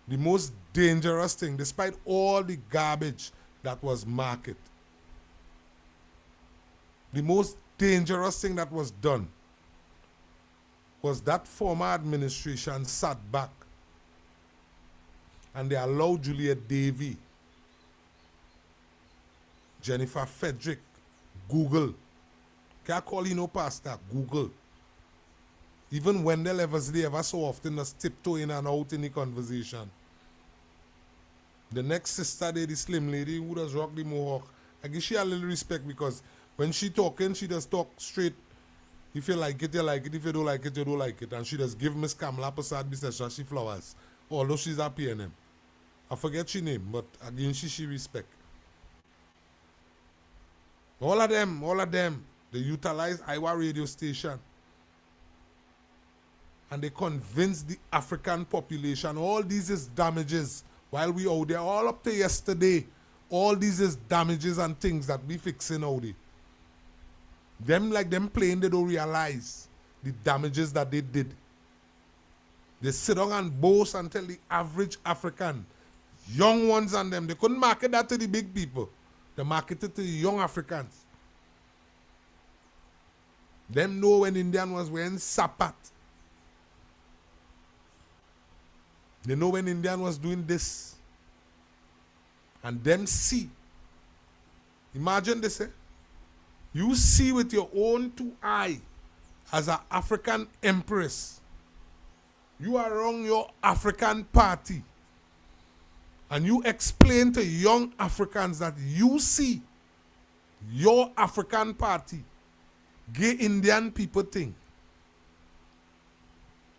the most dangerous thing, despite all the garbage that was marketed, the most dangerous thing that was done was that former administration sat back and they allowed Juliet Davy, Jennifer Frederick, Google. Can't call you no pastor, Google. Even Wendell Eversley ever so often just tiptoe in and out in the conversation. The next sister there, the slim lady who does rock the mohawk, I give she a little respect because when she talking, she just talk straight. If you like it, you like it. If you don't like it, you don't like it. And she just give Miss Kamala Prasad Bisesha she flowers. Although she's a PNM. I forget she name, but again she respect. All of them, they utilize Iowa radio station. And they convince the African population all these is damages while we out there. All up to yesterday, all these is damages and things that we fixing out there. Them playing, they don't realize the damages that they did. They sit down and boast and tell the average African, young ones and them, they couldn't market that to the big people. They marketed to the young Africans. Them know when Indian was wearing sapat. They know when Indian was doing this. And them see. Imagine this, You see with your own 2 eyes as an African empress. You are around your African party. And you explain to young Africans that you see your African party gay Indian people thing.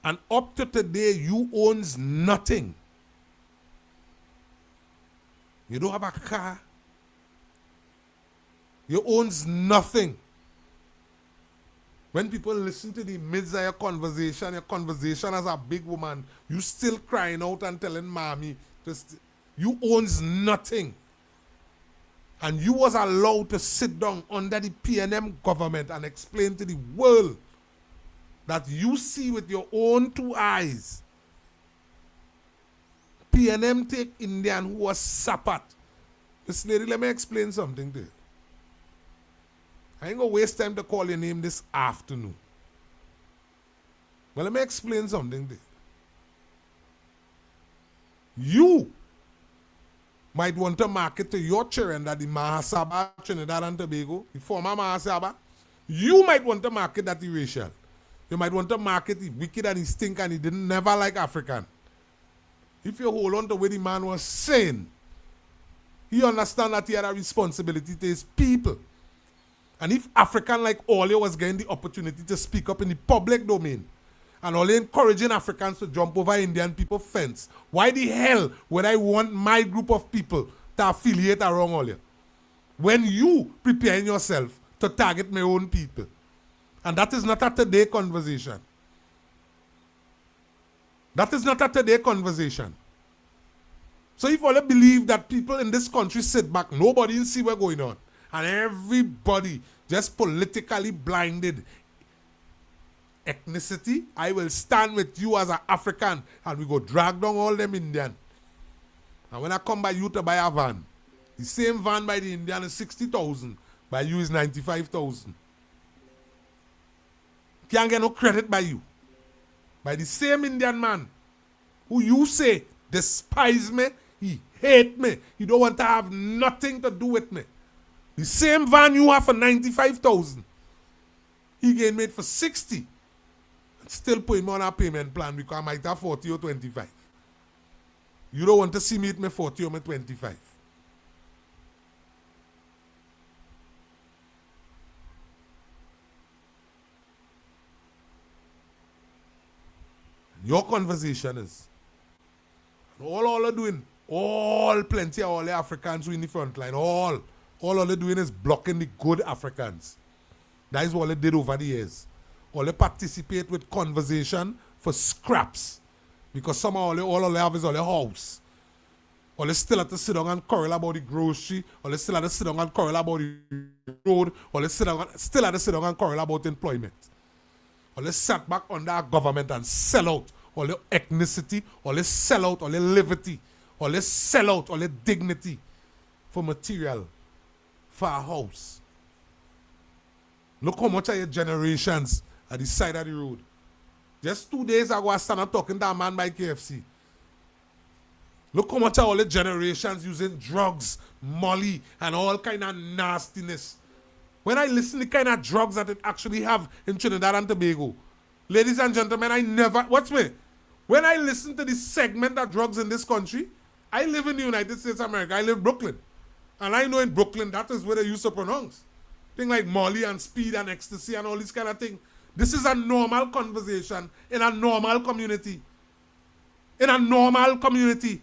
And up to today, you owns nothing. You don't have a car. You owns nothing. When people listen to the midst of your conversation as a big woman, you still crying out and telling mommy, you owns nothing. And you was allowed to sit down under the PNM government and explain to the world that you see with your own two eyes. PNM take Indian who was sapat. Miss Lady, let me explain something to you. I ain't gonna waste time to call your name this afternoon. But let me explain something to you. You might want to market to your children that the Mahasaba, Trinidad and Tobago, the former Mahasaba, you might want to market that the racial. You might want to market the wicked and the stink and he didn't never like African. If you hold on to what the man was saying, he understand that he had a responsibility to his people. And if African like all you was getting the opportunity to speak up in the public domain, and only encouraging Africans to jump over Indian people fence, why the hell would I want my group of people to affiliate around all you? When you preparing yourself to target my own people. And that is not a today conversation. That is not a today conversation. So if all you believe that people in this country sit back, nobody will see what's going on, and everybody just politically blinded, ethnicity, I will stand with you as an African and we go drag down all them Indian. And when I come by you to buy a van, the same van by the Indian is 60,000, by you is 95,000. Can't get no credit by you. By the same Indian man who you say despise me, he hate me, he don't want to have nothing to do with me. The same van you have for 95,000, he getting made for 60. Still put him on a payment plan because I might have 40 or 25. You don't want to see me with me 40 or me 25. Your conversation is, all are doing, plenty of all the Africans who in the front line, all they're doing is blocking the good Africans. That is what they did over the years. All they participate with conversation for scraps. Because somehow all they have is all the house. All they still have to sit down and quarrel about the grocery. All they still have to sit down and quarrel about the road. All they still have to sit down and quarrel about employment. All they sat back under our government and sell out all the ethnicity, all they sell out all the liberty, all they sell out all the dignity for material, for a house. Look how much of your generations at the side of the road. Just 2 days ago, I stand up talking to a man by KFC. Look how much of all the generations using drugs, molly, and all kind of nastiness. When I listen to the kind of drugs that it actually have in Trinidad and Tobago, ladies and gentlemen, watch me. When I listen to this segment of drugs in this country, I live in the United States of America. I live in Brooklyn. And I know in Brooklyn, that is where they used to pronounce. Things like molly and speed and ecstasy and all this kind of thing. This is a normal conversation in a normal community. In a normal community.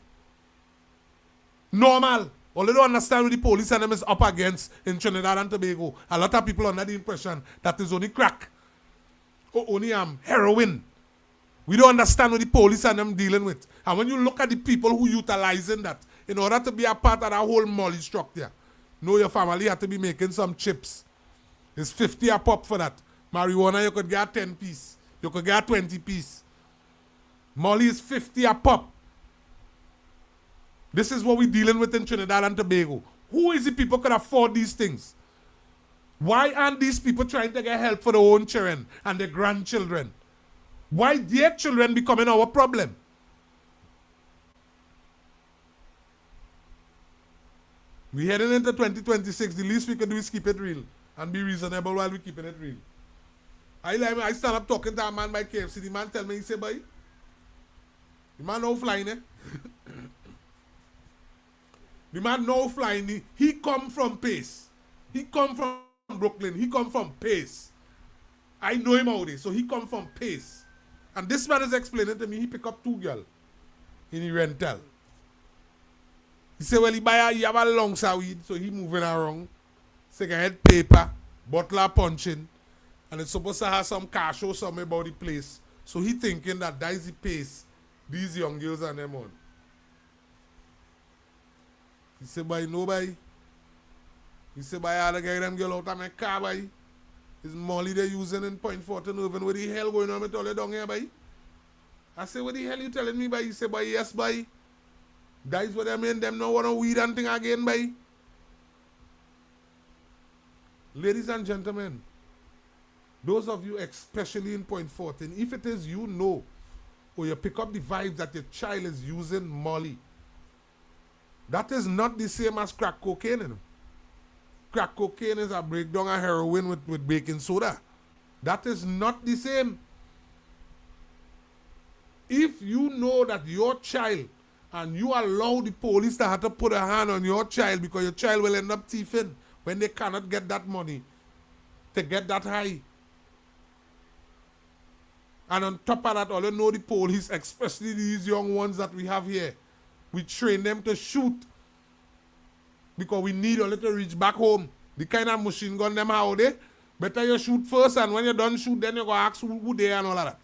Normal. All they don't understand what the police and them is up against in Trinidad and Tobago. A lot of people under the impression that is only crack. Or only heroin. We don't understand what the police and them dealing with. And when you look at the people who utilizing that, in order to be a part of that whole molly structure, know your family have to be making some chips. It's 50 a pop for that. Marijuana, you could get 10 piece. You could get 20 piece. Molly is 50 a pop. This is what we're dealing with in Trinidad and Tobago. Who is the people could afford these things? Why aren't these people trying to get help for their own children and their grandchildren? Why their children becoming our problem? We're heading into 2026. The least we can do is keep it real and be reasonable while we're keeping it real. I stand up talking to a man by KFC. The man tell me, he say, boy, the man no flying, eh? The man no flying. He come from Pace. He come from Brooklyn. He come from Pace. I know him already, so he come from Pace. And this man is explaining to me, he pick up 2 girls in the rental. He say, well, he have a long weed, so he moving around. Cigarette paper, bottle of punching. And and it's supposed to have some cash or something about the place. So he thinking that is the pace these young girls and them on. He said, "Boy, nobody." He said, "Boy, I gotta get them girl out of my car, boy. It's Molly they using in Point Fortin Irving. What the hell going on with all the down here, boy?" I said, "What the hell you telling me, boy?" He said, "Boy, yes, boy. That is what I mean. Them no want to weed and thing again, boy." Ladies and gentlemen, those of you especially in Point Fortin, if it is you know, or you pick up the vibes that your child is using Molly, that is not the same as crack cocaine, you know. Crack cocaine is a breakdown of heroin with baking soda. That is not the same. If you know that your child and you allow the police to have to put a hand on your child because your child will end up thieving when they cannot get that money to get that high. And on top of that, all you know the police, especially these young ones that we have here, we train them to shoot because we need a little reach back home. The kind of machine gun them out there, better you shoot first, and when you're done shoot, then you go ask who they and all of that.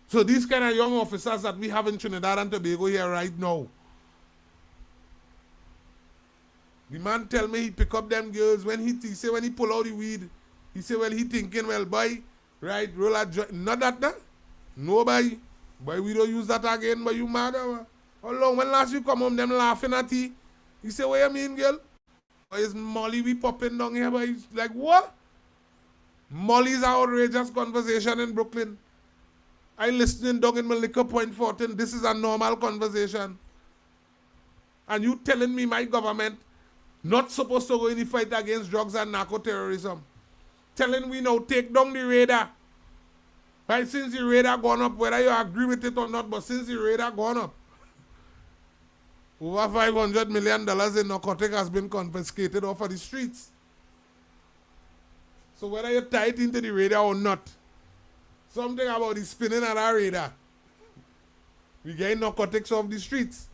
So these kind of young officers that we have in Trinidad and Tobago here right now, the man tell me he pick up them girls when he say when he pull out the weed, he say, well, he thinking, well, boy, right, roll a joint. Not that, nah? No, boy. Boy, we don't use that again, but you mad, or how long? When last you come home, them laughing at you? He say, what you mean, girl? Boy, is Molly we popping down here, boy? He's like, what? Molly's outrageous conversation in Brooklyn. I listening down in my liquor Point Fortin. This is a normal conversation. And you telling me my government not supposed to go in the fight against drugs and narco-terrorism. Telling we now take down the radar. Right, since the radar gone up, whether you agree with it or not, but since the radar gone up, over $500 million in narcotic has been confiscated off of the streets. So whether you tie it into the radar or not, something about the spinning of that radar, we get narcotics off the streets.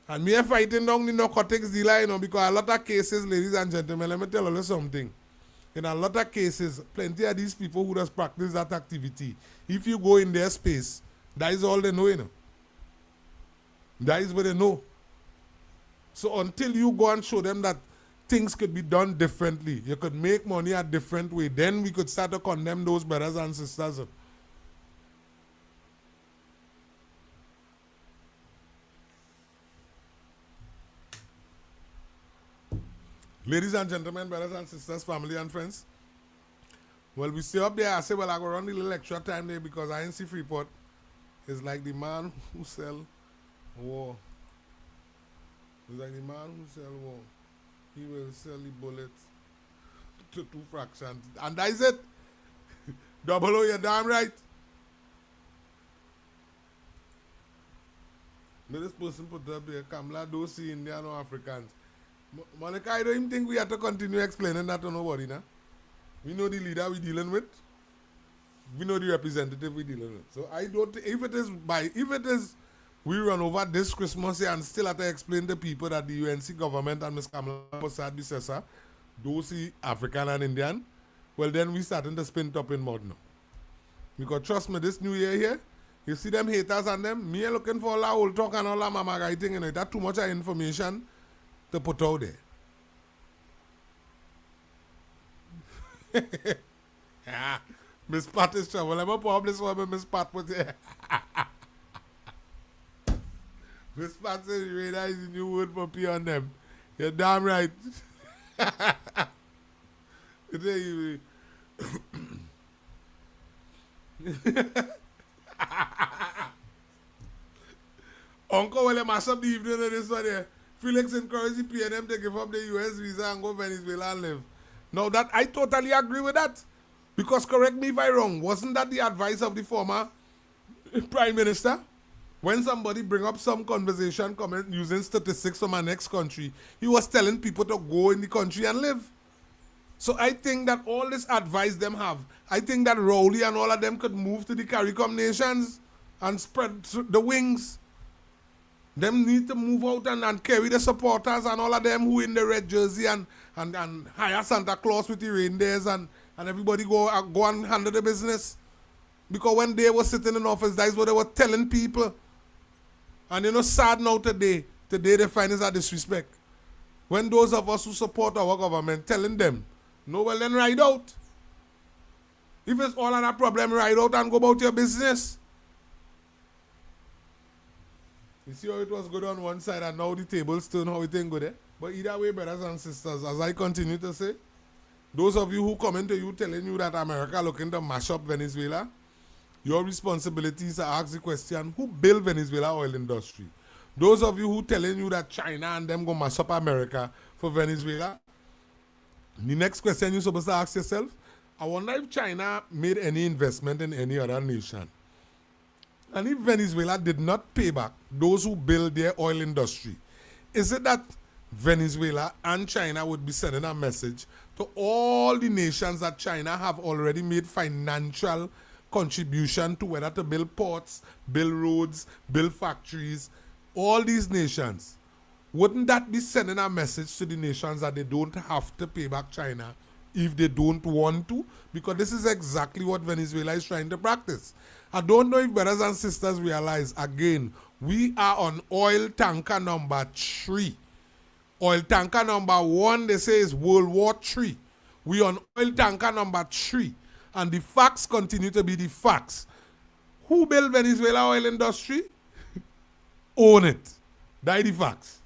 And me are fighting down the narcotics dealer, you know, because a lot of cases, ladies and gentlemen, let me tell you something. In a lot of cases, plenty of these people who just practice that activity, if you go in their space, that is all they know, you know. That is what they know. So until you go and show them that things could be done differently, you could make money a different way, then we could start to condemn those brothers and sisters. Ladies and gentlemen, brothers and sisters, family and friends. Well, we stay up there. I say, well, I go run a little extra time there because I ain't see Freeport. It's like the man who sell war. It's like the man who sell war. He will sell the bullets to 2 fractions. And that is it. Double O, you're damn right. Now this person put up there, Kamala, don't see Indian or Africans. Monica, I don't even think we have to continue explaining that to nobody, nah? We know the leader we're dealing with. We know the representative we're dealing with. So I don't, if it is we run over this Christmas here and still have to explain to people that the UNC government and Ms. Kamala Prasad Bisesa don't see African and Indian, well then we starting to spin top in mud now. Because trust me, this new year here, you see them haters and them, me looking for all that old talk and all that mama writing, you know, that's too much information to put out there. Yeah, Miss Pat is trouble. I'm a publish one, Miss Pat put here. Miss Pat said radar is the new word for P on them. You're damn right. Uncle, well, mash up the evening of this one here. Felix encouraged the PNM to give up the US visa and go Venezuela and live. Now that I totally agree with that. Because correct me if I'm wrong, wasn't that the advice of the former Prime Minister? When somebody bring up some conversation comment using statistics from our next country, he was telling people to go in the country and live. So I think that all this advice them have, I think that Rowley and all of them could move to the CARICOM nations and spread the wings. Them need to move out and carry the supporters and all of them who in the red jersey and and hire Santa Claus with the reindeers and everybody go and handle the business. Because when they were sitting in office, that's what they were telling people. And you know, sad now today they find is a disrespect. When those of us who support our government telling them, no, well then ride out. If it's all on a problem, ride out and go about your business. You see how it was good on one side and now the tables turn how it ain't good, eh? But either way, brothers and sisters, as I continue to say, those of you who come into you telling you that America looking to mash up Venezuela, your responsibility is to ask the question, who built Venezuela oil industry? Those of you who telling you that China and them go mash up America for Venezuela, the next question you're supposed to ask yourself, I wonder if China made any investment in any other nation. And if Venezuela did not pay back those who build their oil industry, is it that Venezuela and China would be sending a message to all the nations that China have already made financial contribution to, whether to build ports, build roads, build factories, all these nations? Wouldn't that be sending a message to the nations that they don't have to pay back China if they don't want to? Because this is exactly what Venezuela is trying to practice. I don't know if brothers and sisters realize, again, we are on oil tanker number 3. Oil tanker number 1, they say, is World War III. We on oil tanker number 3. And the facts continue to be the facts. Who built Venezuela oil industry? Own it. That's the facts.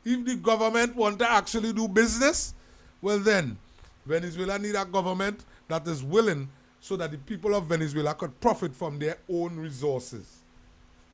If the government want to actually do business, well then, Venezuela need a government that is willing so that the people of Venezuela could profit from their own resources.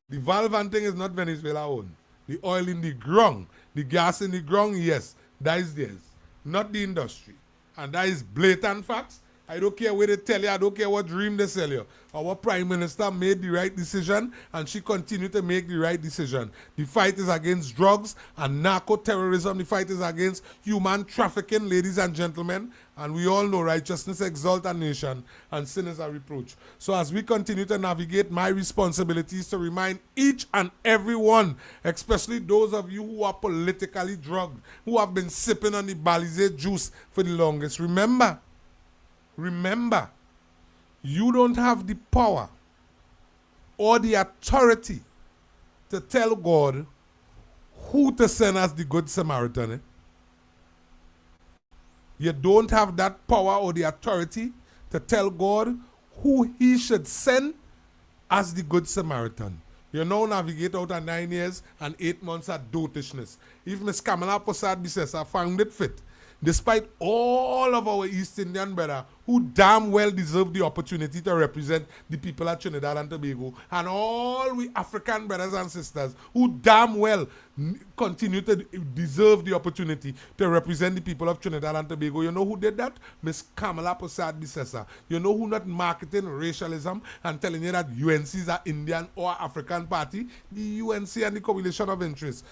The valve and thing is not Venezuela owned. The oil in the ground, the gas in the ground, yes, that is theirs, not the industry. And that is blatant facts. I don't care what they tell you, I don't care what dream they sell you. Our Prime Minister made the right decision and she continued to make the right decision. The fight is against drugs and narco-terrorism. The fight is against human trafficking, ladies and gentlemen. And we all know righteousness exalts a nation and sin is a reproach. So as we continue to navigate, my responsibility is to remind each and every one, especially those of you who are politically drugged, who have been sipping on the Balizé juice for the longest. Remember, you don't have the power or the authority to tell God who to send as the Good Samaritan. Eh? You don't have that power or the authority to tell God who he should send as the Good Samaritan. You now navigate out of 9 years and 8 months of dotishness. If Miss Kamala Prasad Bisesa found it fit, despite all of our East Indian brother who damn well deserve the opportunity to represent the people of Trinidad and Tobago, and all we African brothers and sisters who damn well continue to deserve the opportunity to represent the people of Trinidad and Tobago. You know who did that? Miss Kamala Prasad Bisesa. You know who not marketing racialism and telling you that UNC is an Indian or African party? The UNC and the Coalition of Interest.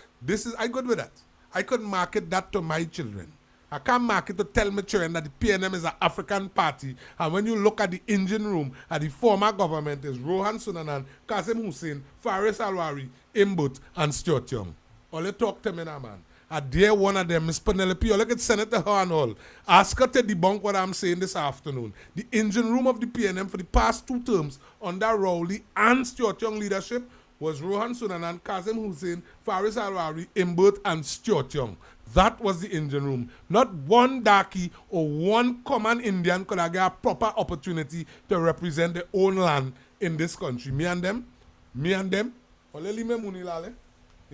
I good with that. I could market that to my children. I can't market to tell my children that the PNM is an African party, and when you look at the engine room at the former government is Rohan Sunanan, Qasim Hussein, Faris Alwari, Imbut, and Stuart Young. All you talk to me now, man. I dare one of them, Miss Penelope, or look at Senator her and all. Ask her to debunk what I'm saying this afternoon. The engine room of the PNM for the past 2 terms under Rowley and Stuart Young leadership was Rohan Sunanan, Qasim Hussein, Faris Alwari, Imbut, and Stuart Young. That was the engine room. Not one darky or one common Indian could have got a proper opportunity to represent their own land in this country. Me and them. You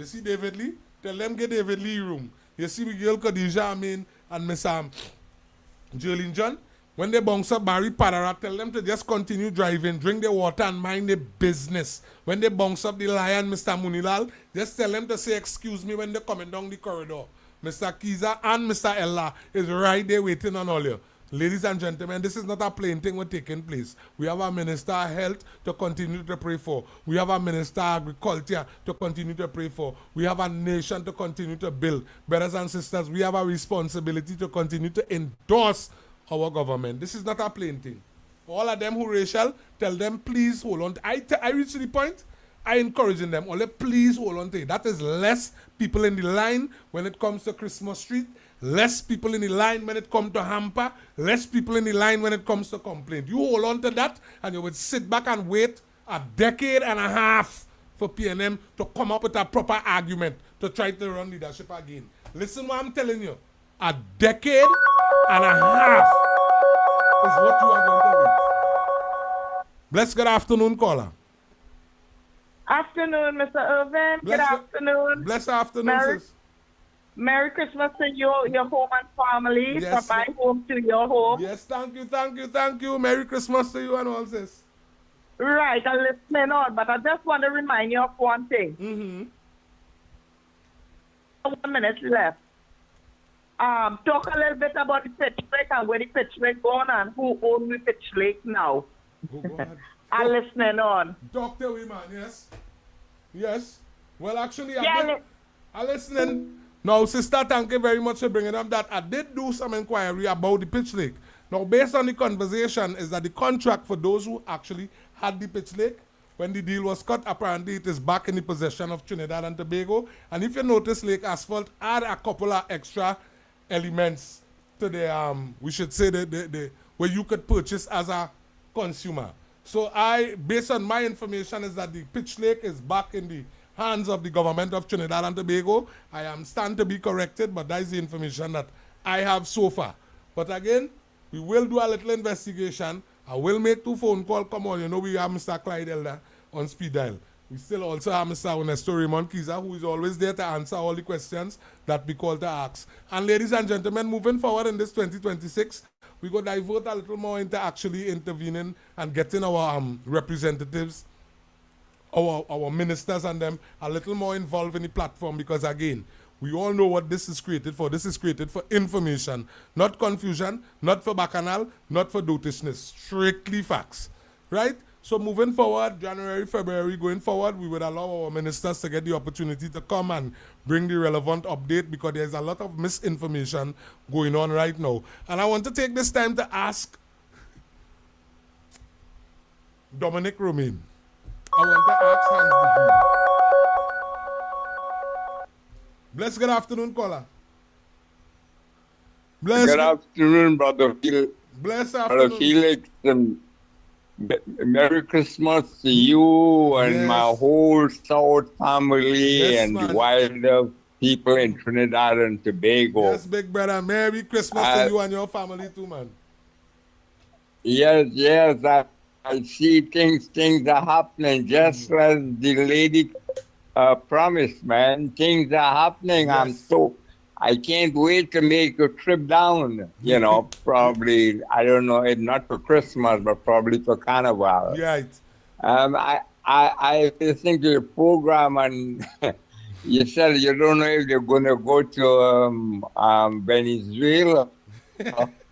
see David Lee? Tell them get David Lee room. You see the girl Khadija Amin and Miss Jolene John? When they bounce up Barry Padara, tell them to just continue driving, drink their water and mind their business. When they bounce up the lion, Mr. Munilal, just tell them to say excuse me when they're coming down the corridor. Mr. Kiza and Mr. Ella is right there waiting on all you. Ladies and gentlemen, this is not a plain thing what's taking place. We have a Minister of Health to continue to pray for. We have a Minister of Agriculture to continue to pray for. We have a nation to continue to build. Brothers and sisters, we have a responsibility to continue to endorse our government. This is not a plain thing. All of them who racial, tell them please hold on. I reach the point. I encouraging them, only please hold on to it. That is less people in the line when it comes to Christmas street less people in the line when it comes to hamper, less people in the line when it comes to complaint. You hold on to that and you would sit back and wait a decade and a half for PNM to come up with a proper argument to try to run leadership again. Listen what I'm telling you. A decade and a half is what you are going to wait. Bless good afternoon, caller. Afternoon, Mr. Irvin. Good afternoon. Blessed afternoon, sis. Merry Christmas to you, your home and family, Yes, from my home to your home. Yes, thank you. Merry Christmas to you and all, sis. Right, I'm listening on, but I just want to remind you of one thing. 1 minute left. Talk a little bit about the pitch lake and where the pitch lake gone and who owns the pitch lake now. I'm listening on. Dr. Wiman, yes? Yes. Well, actually, Yeah, I'm listening. Now, sister, thank you very much for bringing up that. I did do some inquiry about the pitch lake. Now, based on the conversation, is that the contract for those who actually had the pitch lake, when the deal was cut, apparently it is back in the possession of Trinidad and Tobago. And if you notice, Lake Asphalt add a couple of extra elements to the, we should say, the where you could purchase as a consumer. So based on my information, is that the pitch lake is back in the hands of the government of Trinidad and Tobago. I am stand to be corrected, but that is the information that I have so far. But again, we will do a little investigation. I will make 2 phone calls. Come on, you know we have Mr. Clyde Elder on speed dial. We still also have Mr. Ernesto Raymond Kiza, who is always there to answer all the questions that we call to ask. And ladies and gentlemen, moving forward in this 2026, we go divert a little more into actually intervening and getting our representatives, our ministers and them a little more involved in the platform, because again, we all know what this is created for. This is created for information, not confusion, not for bacchanal, not for dotishness. Strictly facts, right? So moving forward, January, February, going forward, we would allow our ministers to get the opportunity to come and bring the relevant update, because there's a lot of misinformation going on right now. And I want to take this time to ask Dominic Romain. I want to ask Hans Begin. Bless, good afternoon, caller. Bless. Good afternoon, Brother Felix. Bless afternoon. Brother Felix, Merry Christmas to you and my whole South family and the wilder people in Trinidad and Tobago. Yes, big brother. Merry Christmas to you and your family too, man. Yes, I see things are happening just as the lady promised, man. Things are happening. Yes. I can't wait to make a trip down, you know, probably, I don't know, not for Christmas, but probably for Carnival. Right. I listened to the program and you said you don't know if you're going to go to Venezuela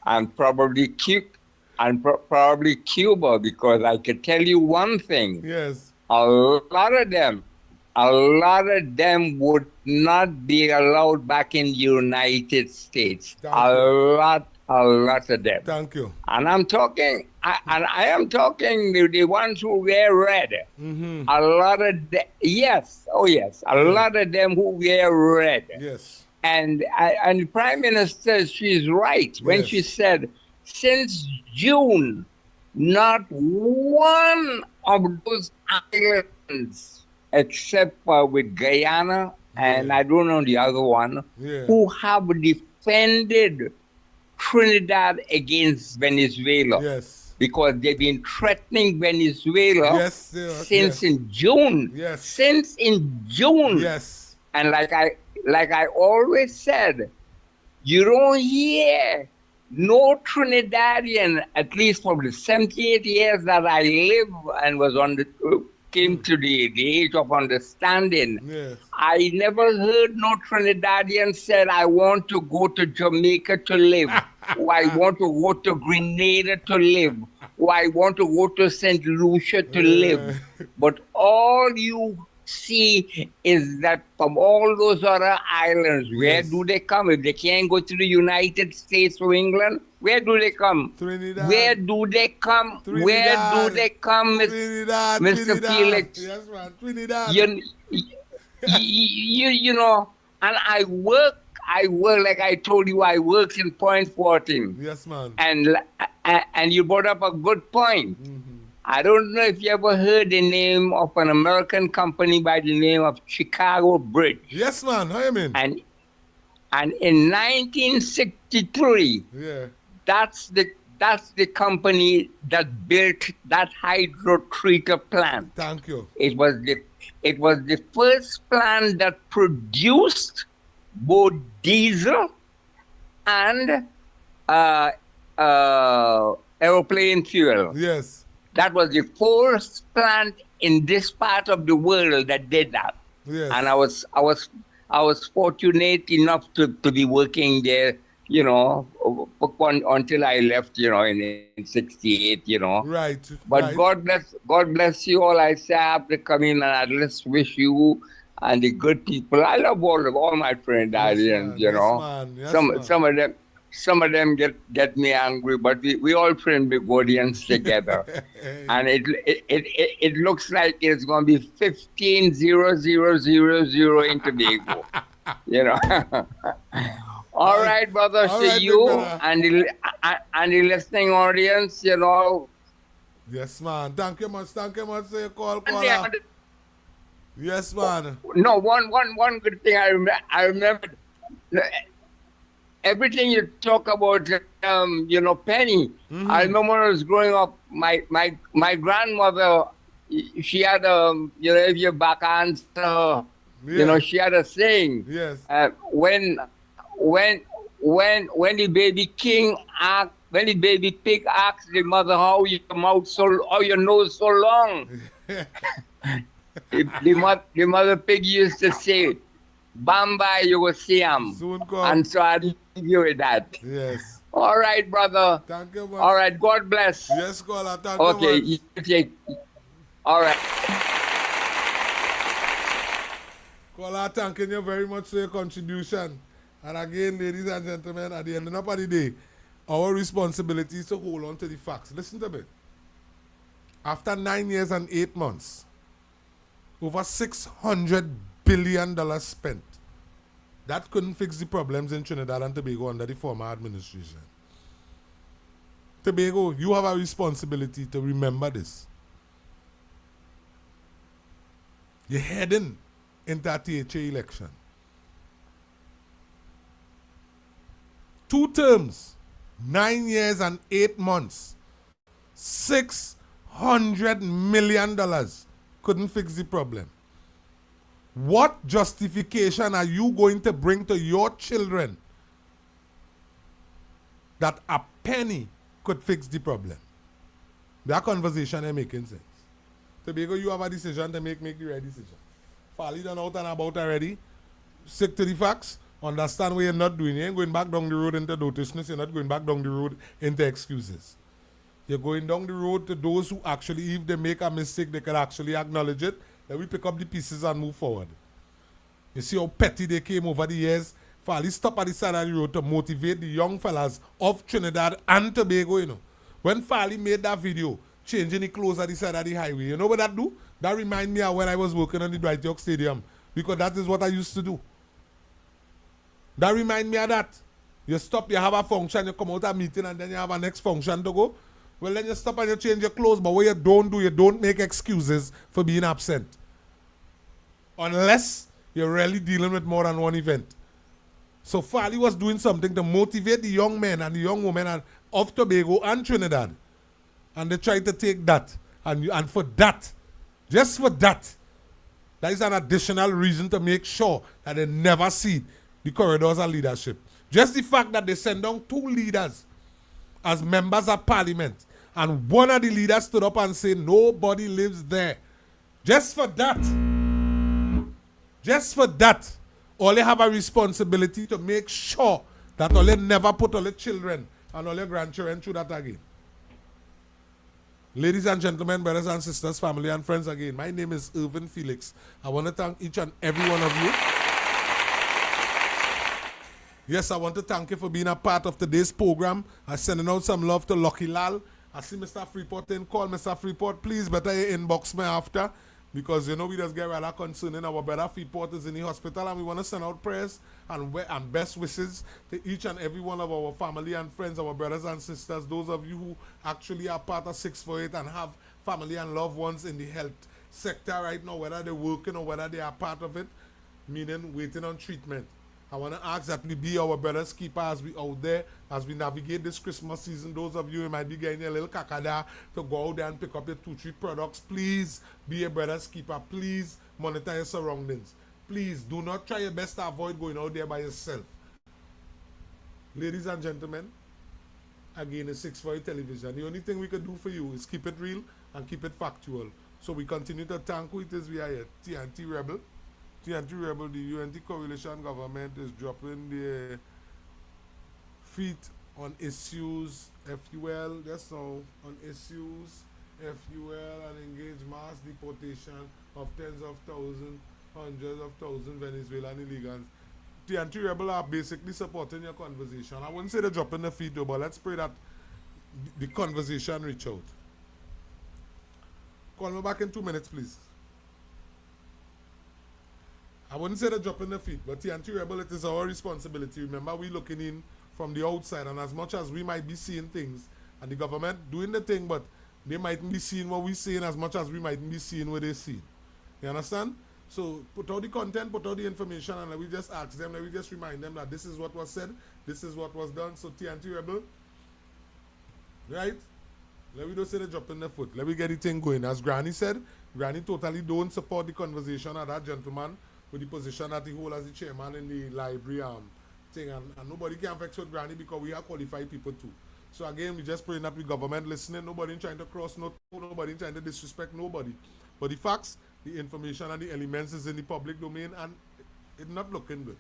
and probably Cuba, because I could tell you one thing. Yes. A lot of them would not be allowed back in the United States. A lot of them. Thank you. And I'm talking, I am talking the ones who wear red. Mm-hmm. A lot of them, yes, a lot of them who wear red. Yes. And the Prime Minister, she's right when she said, since June, not one of those islands, except with Guyana and I don't know the other one, who have defended Trinidad against Venezuela. Yes. Because they've been threatening Venezuela since in June. Yes. Since in June. Yes. And like I always said, you don't hear no Trinidadian, at least for the 78 years that I lived and was on the came to the age of understanding. Yes. I never heard no Trinidadian said, I want to go to Jamaica to live, or I want to go to Grenada to live, or I want to go to St. Lucia to live. But all you see is that from all those other islands, where do they come? If they can't go to the United States or England, where do they come? Trinidad. Where do they come? Trinidad. Where do they come, Trinidad, Mr. Trinidad. Felix? Yes, man. Trinidad. You know, and I work I work, like I told you, I work in Point 14. Yes, man. And you brought up a good point. I don't know if you ever heard the name of an American company by the name of Chicago Bridge. Yes, man. How you mean? And in 1963, that's the company that built that hydro treater plant. Thank you. It was the first plant that produced both diesel and aeroplane fuel. Yes. That was the first plant in this part of the world that did that. Yes. And I was fortunate enough to be working there, you know, until I left, you know, in 68, you know. Right. But right. God bless you all. I say I have to come in and I just wish you and the good people. I love all my friends, Arians, you know. Yes, Some of them get me angry, but we all friend Bigodians together. And it looks like it's going to be 15-0-0-0-0 in Tobago. You know. All right, brother. All See right, you brother. and the listening audience, you know. Yes, man. Thank you much. Thank you much for your call. Yeah. Yes, man. No, one good thing I remember. Everything you talk about, you know, Penny. I remember when I was growing up, my grandmother, she had you know, if you back answer, you know, she had a saying. Yes. When the baby when the baby pig asks the mother how your nose so long, the mother pig used to say, Bamba, you will see him. Soon come. And so I leave you with that. Yes. All right, brother. Thank you much. All right, God bless. Yes, caller. Thank okay, you much. All right. Caller, thanking you very much for your contribution. And again, ladies and gentlemen, at the end of the day, our responsibility is to hold on to the facts. Listen to me. After 9 years and 8 months, over $600 billion spent. That couldn't fix the problems in Trinidad and Tobago under the former administration. Tobago, you have a responsibility to remember this. You're heading into a THA election. 2 terms, 9 years and 8 months, $600 million couldn't fix the problem. What justification are you going to bring to your children that a penny could fix the problem? That conversation ain't making sense. Tobago, you have a decision to make the right decision. Fali done out and about already. Stick to the facts. Understand what you're not doing. You ain't going back down the road into dotishness. You're not going back down the road into excuses. You're going down the road to those who actually, if they make a mistake, they can actually acknowledge it. Then we pick up the pieces and move forward. You see how petty they came over the years. Fali stop at the side of the road to motivate the young fellas of Trinidad and Tobago, you know. When Fali made that video, changing the clothes at the side of the highway, you know what that do? That remind me of when I was working on the Dwight York Stadium. Because that is what I used to do. That remind me of that. You stop, you have a function, you come out of a meeting and then you have a next function to go. Well, then you stop and you change your clothes. But what you don't do, you don't make excuses for being absent. Unless you're really dealing with more than one event. So Fali was doing something to motivate the young men and the young women of Tobago and Trinidad. And they tried to take that. And for that, just for that, that is an additional reason to make sure that they never see the corridors of leadership. Just the fact that they send down 2 leaders as members of parliament, and one of the leaders stood up and said nobody lives there. Just for that, all they have a responsibility to make sure that all they never put all the children and all their grandchildren through that again. Ladies and gentlemen, brothers and sisters, family and friends again, my name is Felix. I want to thank each and every one of you. Yes, I want to thank you for being a part of today's program. I'm sending out some love to Lucky Lal. I see Mr. Freeport in. Call Mr. Freeport. Please better inbox me after. because you know we just get rather concerned in our brother Freeport is in the hospital, and we want to send out prayers and best wishes to each and every one of our family and friends, our brothers and sisters, those of you who actually are part of 648 and have family and loved ones in the health sector right now, whether they're working or whether they are part of it, meaning waiting on treatment. I want to ask that we be our brother's keeper as we out there, as we navigate this Christmas season. Those of you who might be getting a little kakada to go out there and pick up your 2-3 products, please be a brother's keeper. Please monitor your surroundings. Please do not try your best to avoid going out there by yourself. Ladies and gentlemen, again, it's 648 television. The only thing we can do for you is keep it real and keep it factual. So we continue to thank who it is we are here. TNT Rebel. TNT Rebel, the UNT coalition government is dropping their feet on issues, FUL, that's all, on issues, FUL, and engage mass deportation of tens of thousands, hundreds of thousands Venezuelan illegals. TNT Rebel are basically supporting your conversation. I wouldn't say they're dropping the feet though, but let's pray that the conversation reach out. Call me back in 2 minutes, please. I wouldn't say they're dropping the feet, but TNT Rebel, it is our responsibility. Remember, we're looking in from the outside, and as much as we might be seeing things, and the government doing the thing, but they mightn't be seeing what we're seeing as much as we mightn't be seeing what they see. You understand? So put out the content, put out the information, and let me just ask them, let me just remind them that this is what was said, this is what was done. So TNT Rebel, right? Let me just say they're dropping the foot. Let me get the thing going. As Granny said, Granny totally don't support the conversation of that gentleman with the position that he holds as the chairman in the library thing, and nobody can vex with Granny because we are qualified people too. So again, we just praying that the government listening, nobody trying to cross, nobody trying to disrespect nobody. But the facts, the information and the elements is in the public domain, and it's not looking good.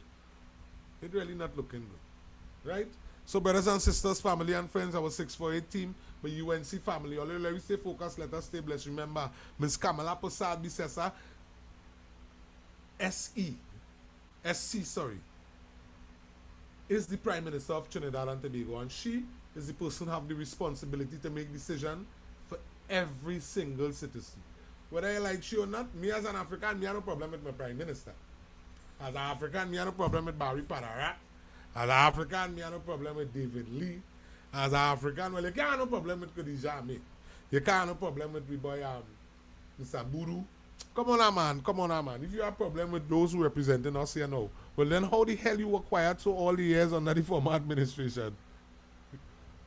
It's really not looking good. Right? So brothers and sisters, family and friends, our 648 team, the UNC family, let us stay focused, let us stay blessed. Remember, Ms. Kamala Prasad Bisesa, SC, is the Prime Minister of Trinidad and Tobago, and she is the person who have the responsibility to make decision for every single citizen. Whether you like she or not, me as an African, me have no problem with my Prime Minister. As an African, me have no problem with Barry Padarat. As an African, me have no problem with David Lee. As an African, well, you can't have no problem with Khadija Ame. You can't have no problem with the boy Mr. Buru. Come on, man. Come on, man. If you have a problem with those who representing us here now, well, then how the hell you were quiet so all the years under the former administration?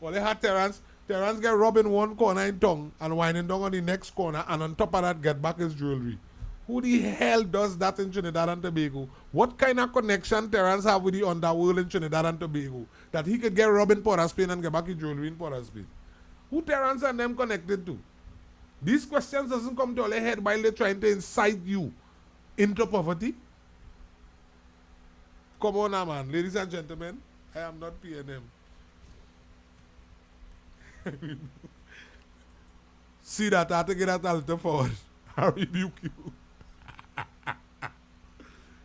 Well, they had Terrence. Terrence get robbed in one corner in tongue and winding down on the next corner, and on top of that, get back his jewelry. Who the hell does that in Trinidad and Tobago? What kind of connection Terrence have with the underworld in Trinidad and Tobago that he could get robbed in Port of Spain and get back his jewelry in Port of Spain? Who Terrence and them connected to? These questions doesn't come to your head while they're trying to incite you into poverty. Come on now, man. Ladies and gentlemen, I am not PNM. See that, I have to get that altar forward. I rebuke you.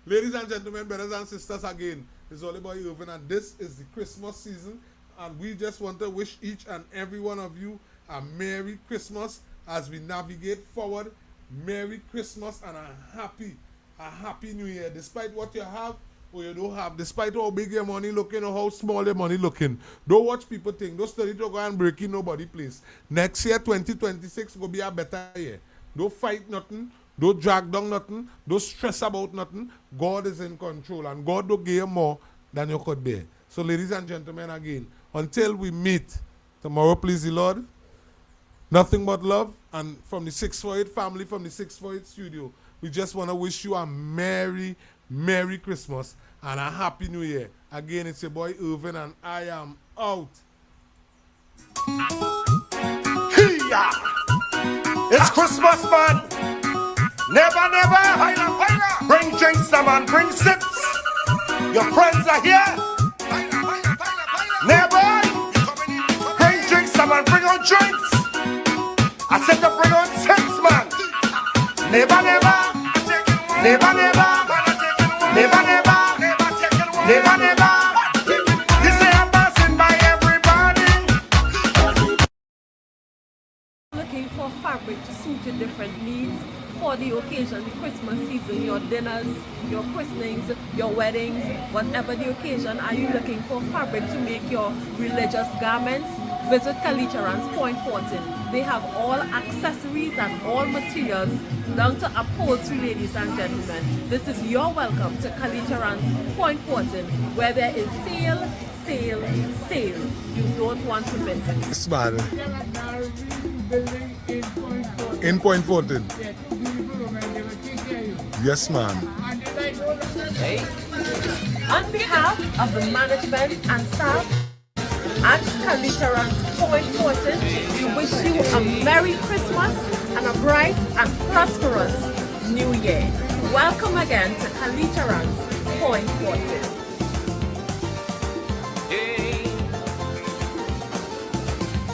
Ladies and gentlemen, brothers and sisters, again, it's all about Irvin, and this is the Christmas season, and we just want to wish each and every one of you a Merry Christmas as we navigate forward. Merry Christmas and a happy New Year. Despite what you have or you don't have, despite how big your money looking or how small your money looking, don't watch people think. Don't study to go and break in nobody place. Next year, 2026, will be a better year. Don't fight nothing. Don't drag down nothing. Don't stress about nothing. God is in control, and God will give you more than you could bear. So, ladies and gentlemen, again, until we meet tomorrow, please the Lord, nothing but love. And from the 648 family, from the 648 studio, we just want to wish you a Merry, Merry Christmas and a Happy New Year. Again, it's your boy Irvin, and I am out. Hiya! It's Christmas, man. Never, never. Bring drinks, man. Bring sips. Your friends are here. Never. Bring drinks, man. Bring on drinks. I said to bring on sips, man. Never, never. Never, never. Never, never. Never, never. You say I'm passing by everybody. Looking for fabric to suit your different needs for the occasion, the Christmas season, your dinners, your christenings, your weddings, whatever the occasion, are you looking for fabric to make your religious garments? Visit Kalicharan's Point 14. They have all accessories and all materials down to upholstery, ladies and gentlemen. This is your welcome to Kalicharan's Point 14, where there is sale, sale, sale. You don't want to miss it. Yes, man. In Point 14. Yes, man. On behalf of the management and staff at Kalicharan's Point 14, we wish you a Merry Christmas and a bright and prosperous New Year. Welcome again to Kalicharan's Point 14.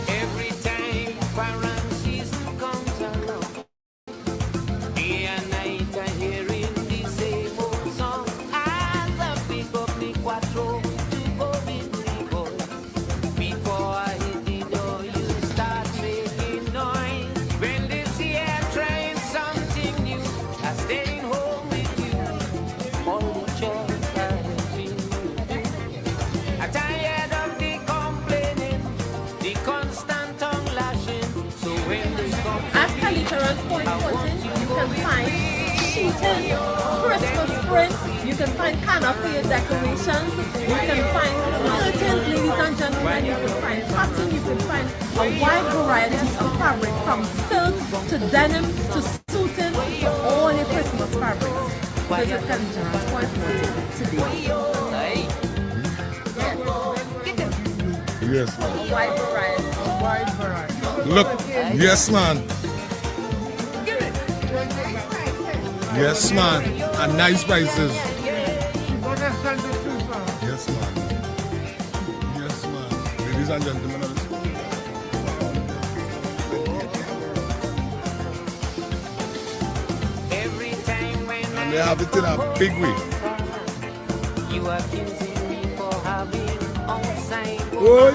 Every time parent season comes along, day and night I hearing the same old song. As I pick up the quattro to go in the boy. Before I hit the door, you start making noise. When this year trying something new, I'm staying home with you. All the chores I have been. I'm tired of the complaining, the constant tongue lashing. So when they come At Kalicharan's Point 14, you can find sheeting, Christmas prints, you can find canopy decorations, you can find curtains, ladies and gentlemen, you can find cotton, you can find a wide variety of fabric from silk to denim to suiting to all your Christmas fabrics. Visit Kalicharan's Point 14 today. Yes, man. A wide variety. Look, yes, man. Yes, man. And nice prices. Yes, man. Yes, man. Ladies and gentlemen. every time when And they have it in a big way. you accusing me for having outside Oi.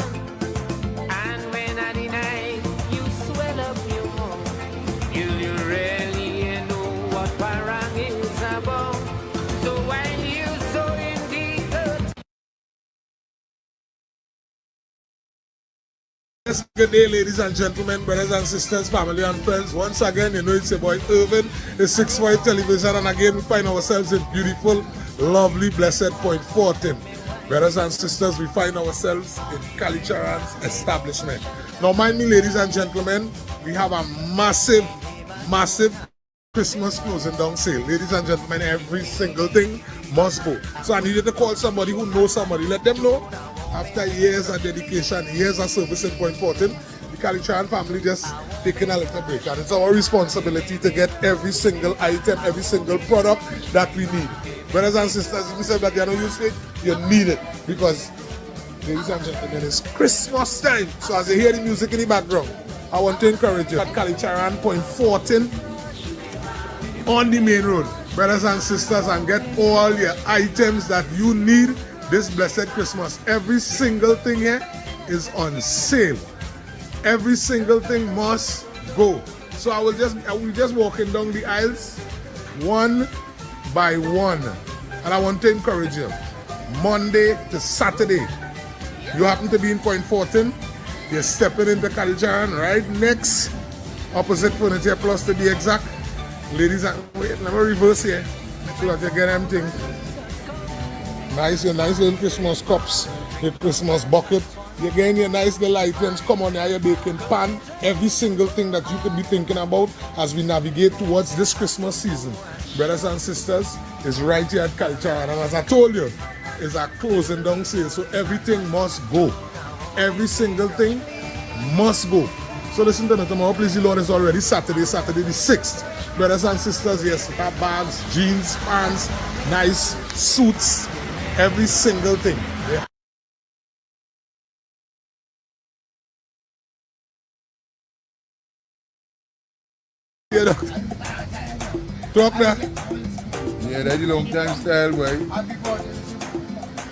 and when I deny, you swell up your mouth. You really know what parang is about. So while you sow in the earth, Yes, good day, ladies and gentlemen, brothers and sisters, family and friends. Once again, you know it's your boy Irvin. It's 6 White Television, and again we find ourselves in beautiful, lovely, blessed Point 14. Brothers and sisters, we find ourselves in Kalicharan's establishment. Now, mind me, ladies and gentlemen, we have a massive, massive Christmas closing down sale. Ladies and gentlemen, every single thing must go. So I needed to call somebody who knows somebody. Let them know. After years of dedication, years of service in Point 14, the Kalicharan family just taking a little break. And it's our responsibility to get every single item, every single product that we need. Brothers and sisters, if you say that you don't use it, you need it. Because, ladies and gentlemen, it's Christmas time. So as you hear the music in the background, I want to encourage you at Kalicharan Point 14 on the main road. Brothers and sisters, and get all your items that you need this blessed Christmas. Every single thing here is on sale. Every single thing must go. So I will just walking down the aisles one by one. And I want to encourage you. Monday to Saturday, you happen to be in Point 14, you're stepping into Kalicharan right next, opposite Furniture Plus to be exact. Ladies and wait, let me reverse here so that you get them things. Nice little Christmas cups, your Christmas bucket. You're getting your nice little items. Come on here, your baking pan. Every single thing that you could be thinking about as we navigate towards this Christmas season. Brothers and sisters, is right here at Kalicharan. And as I told you, it's a closing down sale. So everything must go. Every single thing must go. So listen to me, tomorrow, please the Lord, is already Saturday the 6th. Brothers and sisters, yes, bags, jeans, pants, nice suits, every single thing. Yeah. Talk now. Yeah, that's the long time style, boy.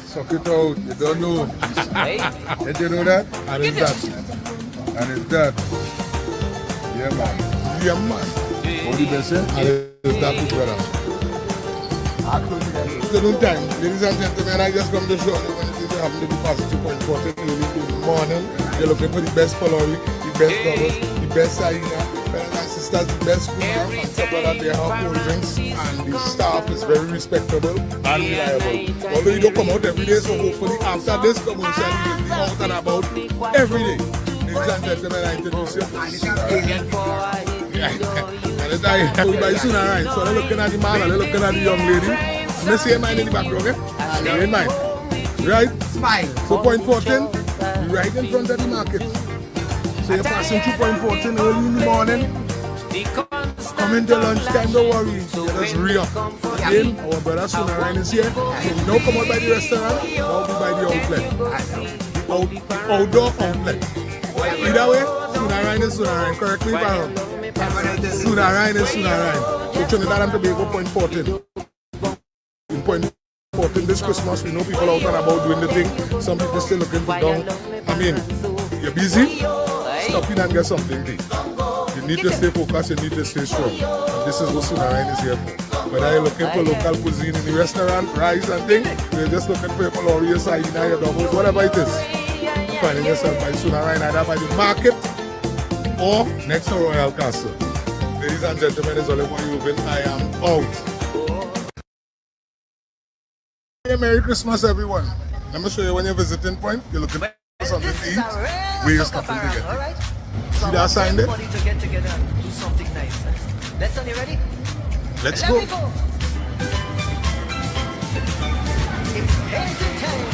Suck it out, you don't know. Did you know that? And it's that. And it's that. Yeah, man. Yeah, man. What the best, eh? And it's that good, brother. Afternoon time, ladies and gentlemen, I just come to show you when it is happening to be positive point 40 early in the morning. You're looking for the best Polari, the best doubles, the best Saina, brothers and sisters, the best food. And some brother, they have cold drinks, and the staff is very respectable and reliable. Although you don't come out every day, so hopefully after this promotion, you will be out and about every day. Ladies and gentlemen, I introduce you. And by soon arrive. So they're looking at the man and they're looking at the young lady. And they see a man in the back, okay? In mind. Right? Smile. So point 14, right in front of the market. So you're passing through point 14 early in the morning. Come into lunchtime, don't worry. You just re-up. Again, our brother Sunarain is here. So we don't come out by the restaurant, or by the outlet. The outdoor outlet. Either way, Sunarain is Sunarain. Correct me if I'm wrong. Sunarain is Sunarain. So Trinidad and Tobago, point 14. In point 14 this Christmas, we know people out and about doing the thing. Some people still looking for down. I mean, you're busy, stop in and get something to eat. You need to stay focused, you need to stay strong. And this is what Sunarain is here for. Whether you're looking for local cuisine in the restaurant, rice and things, you're just looking for your Polari, your Saina, your doubles, whatever it is. You're finding yourself by Sunarain, either by the market or next to Royal Castle. Ladies and gentlemen, it's Oliver Yuvin. I am out. Hey, Merry Christmas, everyone. Let me show you when you're visiting point, you're looking for something to eat, where you're stopping to get it. Alright? See that sign there? Everybody to get together and do something nice. Lesson, you ready? Let's Let go. me go. It's painting time.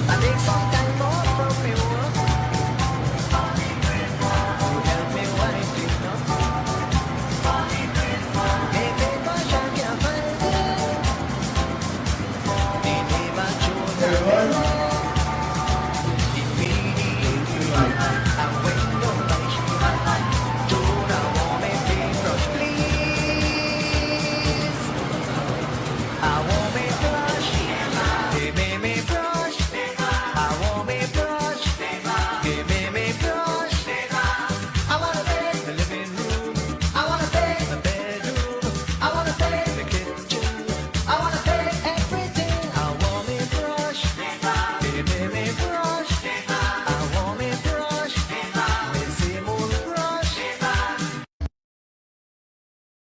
I take some time off from you. You help me wipe it up. Maybe passion can find it. They never chose the way. It really and when you're nice, don't I want me paintbrush, please. I want me brush. Give me brush. I want me brush. Give me brush. I wanna paint the living room. I wanna paint the bedroom. I wanna paint the kitchen. I wanna paint everything. I want me brush. Give me brush. I want me brush. Me same old brush.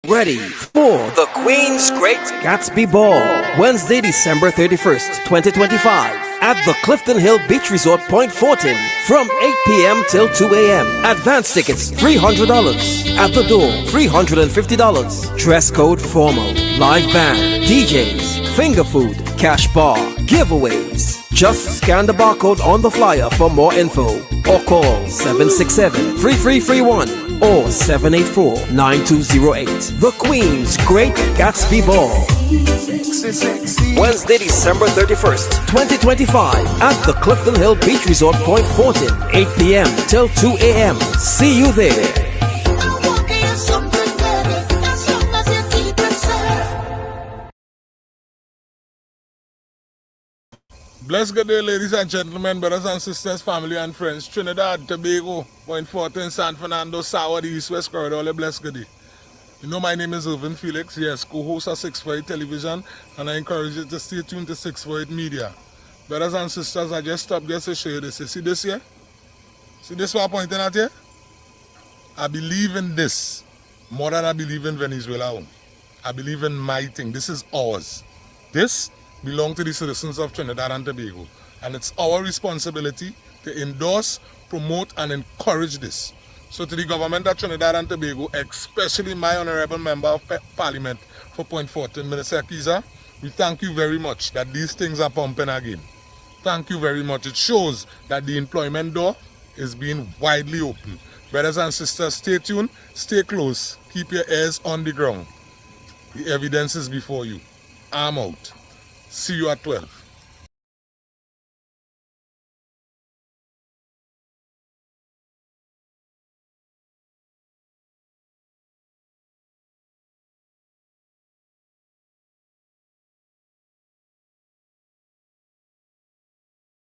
Ready for the Queen's Great Gatsby Ball, Wednesday, December 31st, 2025, at the Clifton Hill Beach Resort, Point 14, from 8 p.m. till 2 a.m. Advance tickets $300. At the door, $350. Dress code formal. Live band, DJs, finger food, cash bar, giveaways. Just scan the barcode on the flyer for more info, or call 767-3331 or 784-9208. The Queen's Great Gatsby Ball. Wednesday, December 31st, 2025, at the Clifton Hill Beach Resort, Point 14, 8 p.m. till 2 a.m. See you there. Blessed good day, ladies and gentlemen, brothers and sisters, family and friends. Trinidad, Tobago, Point 14, San Fernando, South, East, West Corridor, all a blessed good day. You know my name is Felix, yes, co-host of 648 Television, and I encourage you to stay tuned to 648 Media. Brothers and sisters, I just stopped just to show you this. You see this here? See this one I'm pointing at here? I believe in this more than I believe in Venezuela. I believe in my thing. This is ours. This belong to the citizens of Trinidad and Tobago, and it's our responsibility to endorse, promote, and encourage this. So to the government of Trinidad and Tobago, especially my honorable member of Parliament for Point 14, Minister Kiza, we thank you very much that these things are pumping again. Thank you very much. It shows that the employment door is being widely open. Brothers and sisters, stay tuned, stay close, keep your ears on the ground. The evidence is before you. I'm out. See you at 12.